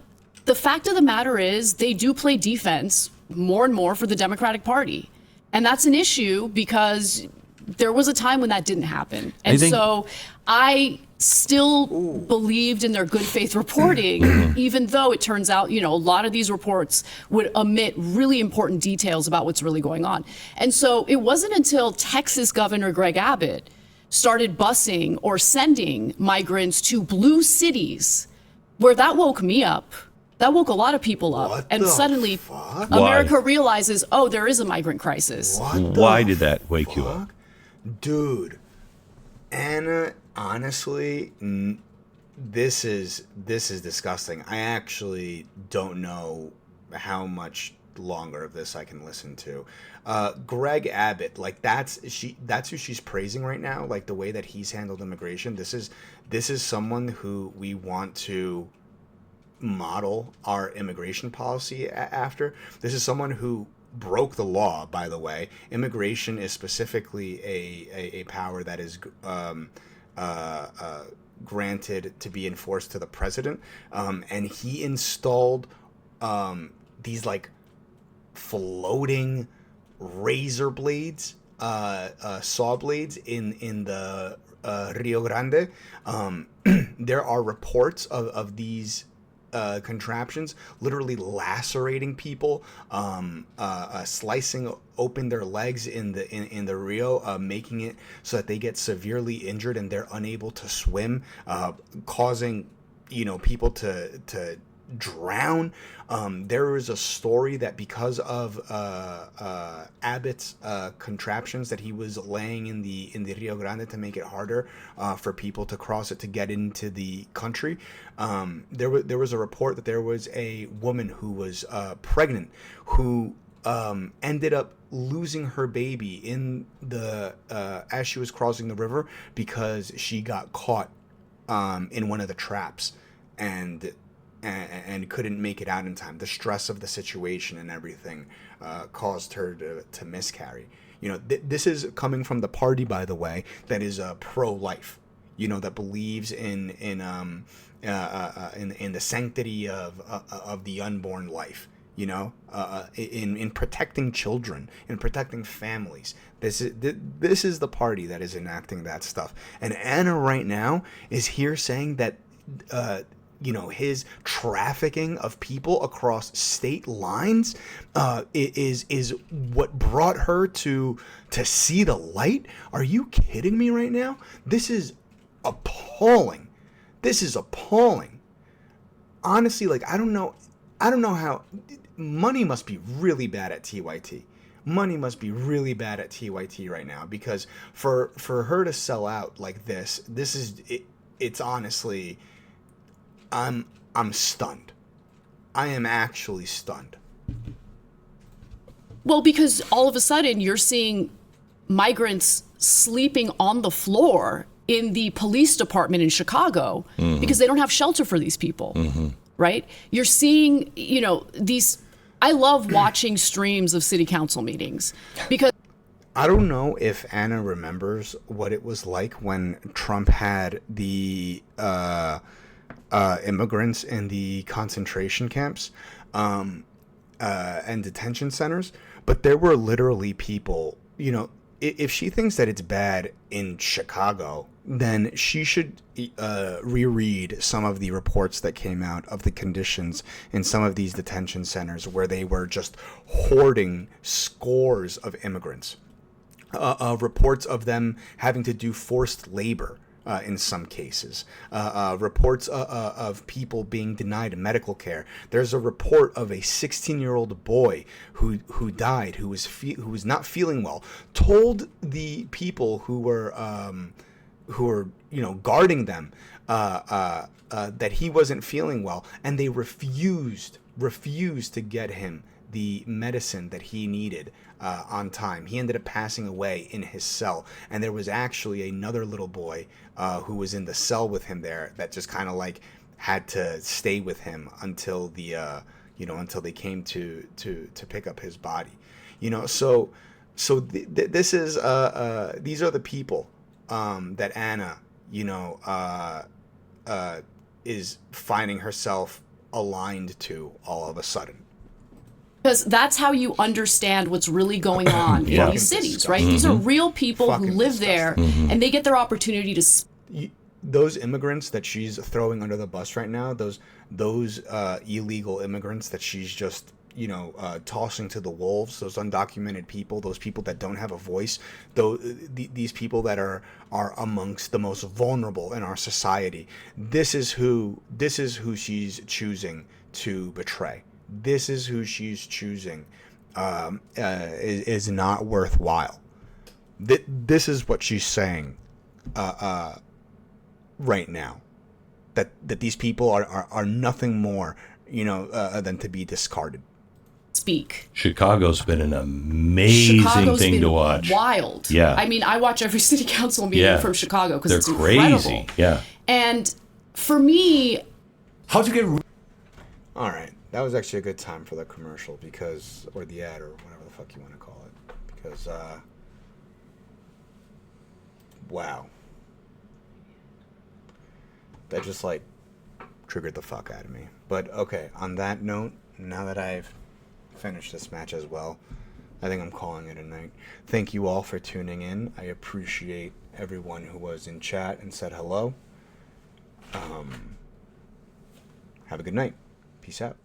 the fact of the matter is they do play defense more and more for the Democratic Party. And that's an issue because there was a time when that didn't happen. And so I still believed in their good faith reporting, even though it turns out, a lot of these reports would omit really important details about what's really going on. And so it wasn't until Texas Governor Greg Abbott started busing or sending migrants to blue cities where that woke me up. That woke a lot of people up. And suddenly America realizes, there is a migrant crisis. Why did that wake you up? Dude, Anna, honestly, this is disgusting. I actually don't know how much longer of this I can listen to. Greg Abbott, like that's who she's praising right now, like the way that he's handled immigration. This is someone who we want to model our immigration policy after. This is someone who broke the law, by the way. Immigration is specifically a power that is granted to be enforced to the president, and he installed these like floating razor blades, saw blades in the Rio Grande. There are reports of these contraptions literally lacerating people, slicing open their legs in the Rio, making it so that they get severely injured and they're unable to swim, causing people to drown. There is a story that because of Abbott's contraptions that he was laying in the Rio Grande to make it harder for people to cross it to get into the country, there was a report that there was a woman who was pregnant who ended up losing her baby in the as she was crossing the river because she got caught in one of the traps and couldn't make it out in time. The stress of the situation and everything caused her to miscarry. This is coming from the party, by the way, that is pro-life. That believes in the sanctity of the unborn life. In protecting children, in protecting families. This is the party that is enacting that stuff. And Anna right now is here saying that his trafficking of people across state lines is what brought her to see the light. Are you kidding me right now? This is appalling. Honestly, like I don't know how. Money must be really bad at TYT. Money must be really bad at TYT right now, because for her to sell out like this is it. It's honestly, I'm stunned. I am actually stunned. Well, because all of a sudden you're seeing migrants sleeping on the floor in the police department in Chicago because they don't have shelter for these people, right? You're seeing, these. I love watching streams of city council meetings because I don't know if Anna remembers what it was like when Trump had the immigrants in the concentration camps and detention centers, but there were literally people, if she thinks that it's bad in Chicago, then she should reread some of the reports that came out of the conditions in some of these detention centers where they were just hoarding scores of immigrants. Reports of them having to do forced labor in some cases. Reports of people being denied medical care. There's a report of a 16-year-old boy who died, who was not feeling well, told the people who were guarding them that he wasn't feeling well, and they refused to get him the medicine that he needed on time. He ended up passing away in his cell, and there was actually another little boy who was in the cell with him there that just kind of like had to stay with him until the until they came to pick up his body. So this is these are the people that Anna is finding herself aligned to all of a sudden. Because that's how you understand what's really going on in these cities, right? These are real people who live there, and they get their opportunity to. Those immigrants that she's throwing under the bus right now, those illegal immigrants that she's just tossing to the wolves, those undocumented people, those people that don't have a voice, these people that are amongst the most vulnerable in our society. This is who she's choosing to betray. This is who she's choosing is not worthwhile. This is what she's saying right now. that these people are nothing more, than to be discarded. Speak. Chicago's been an amazing Chicago's thing been to watch. Wild. Yeah. I mean, I watch every city council meeting from Chicago because They're it's incredible. crazy. Yeah. And for me, How'd you get? All right, that was actually a good time for the commercial or the ad or whatever the fuck you want to call it, because wow, that just like triggered the fuck out of me. But okay, on that note, now that I've finished this match as well, I think I'm calling it a night. Thank you all for tuning in. I appreciate everyone who was in chat and said hello. Have a good night. Peace out.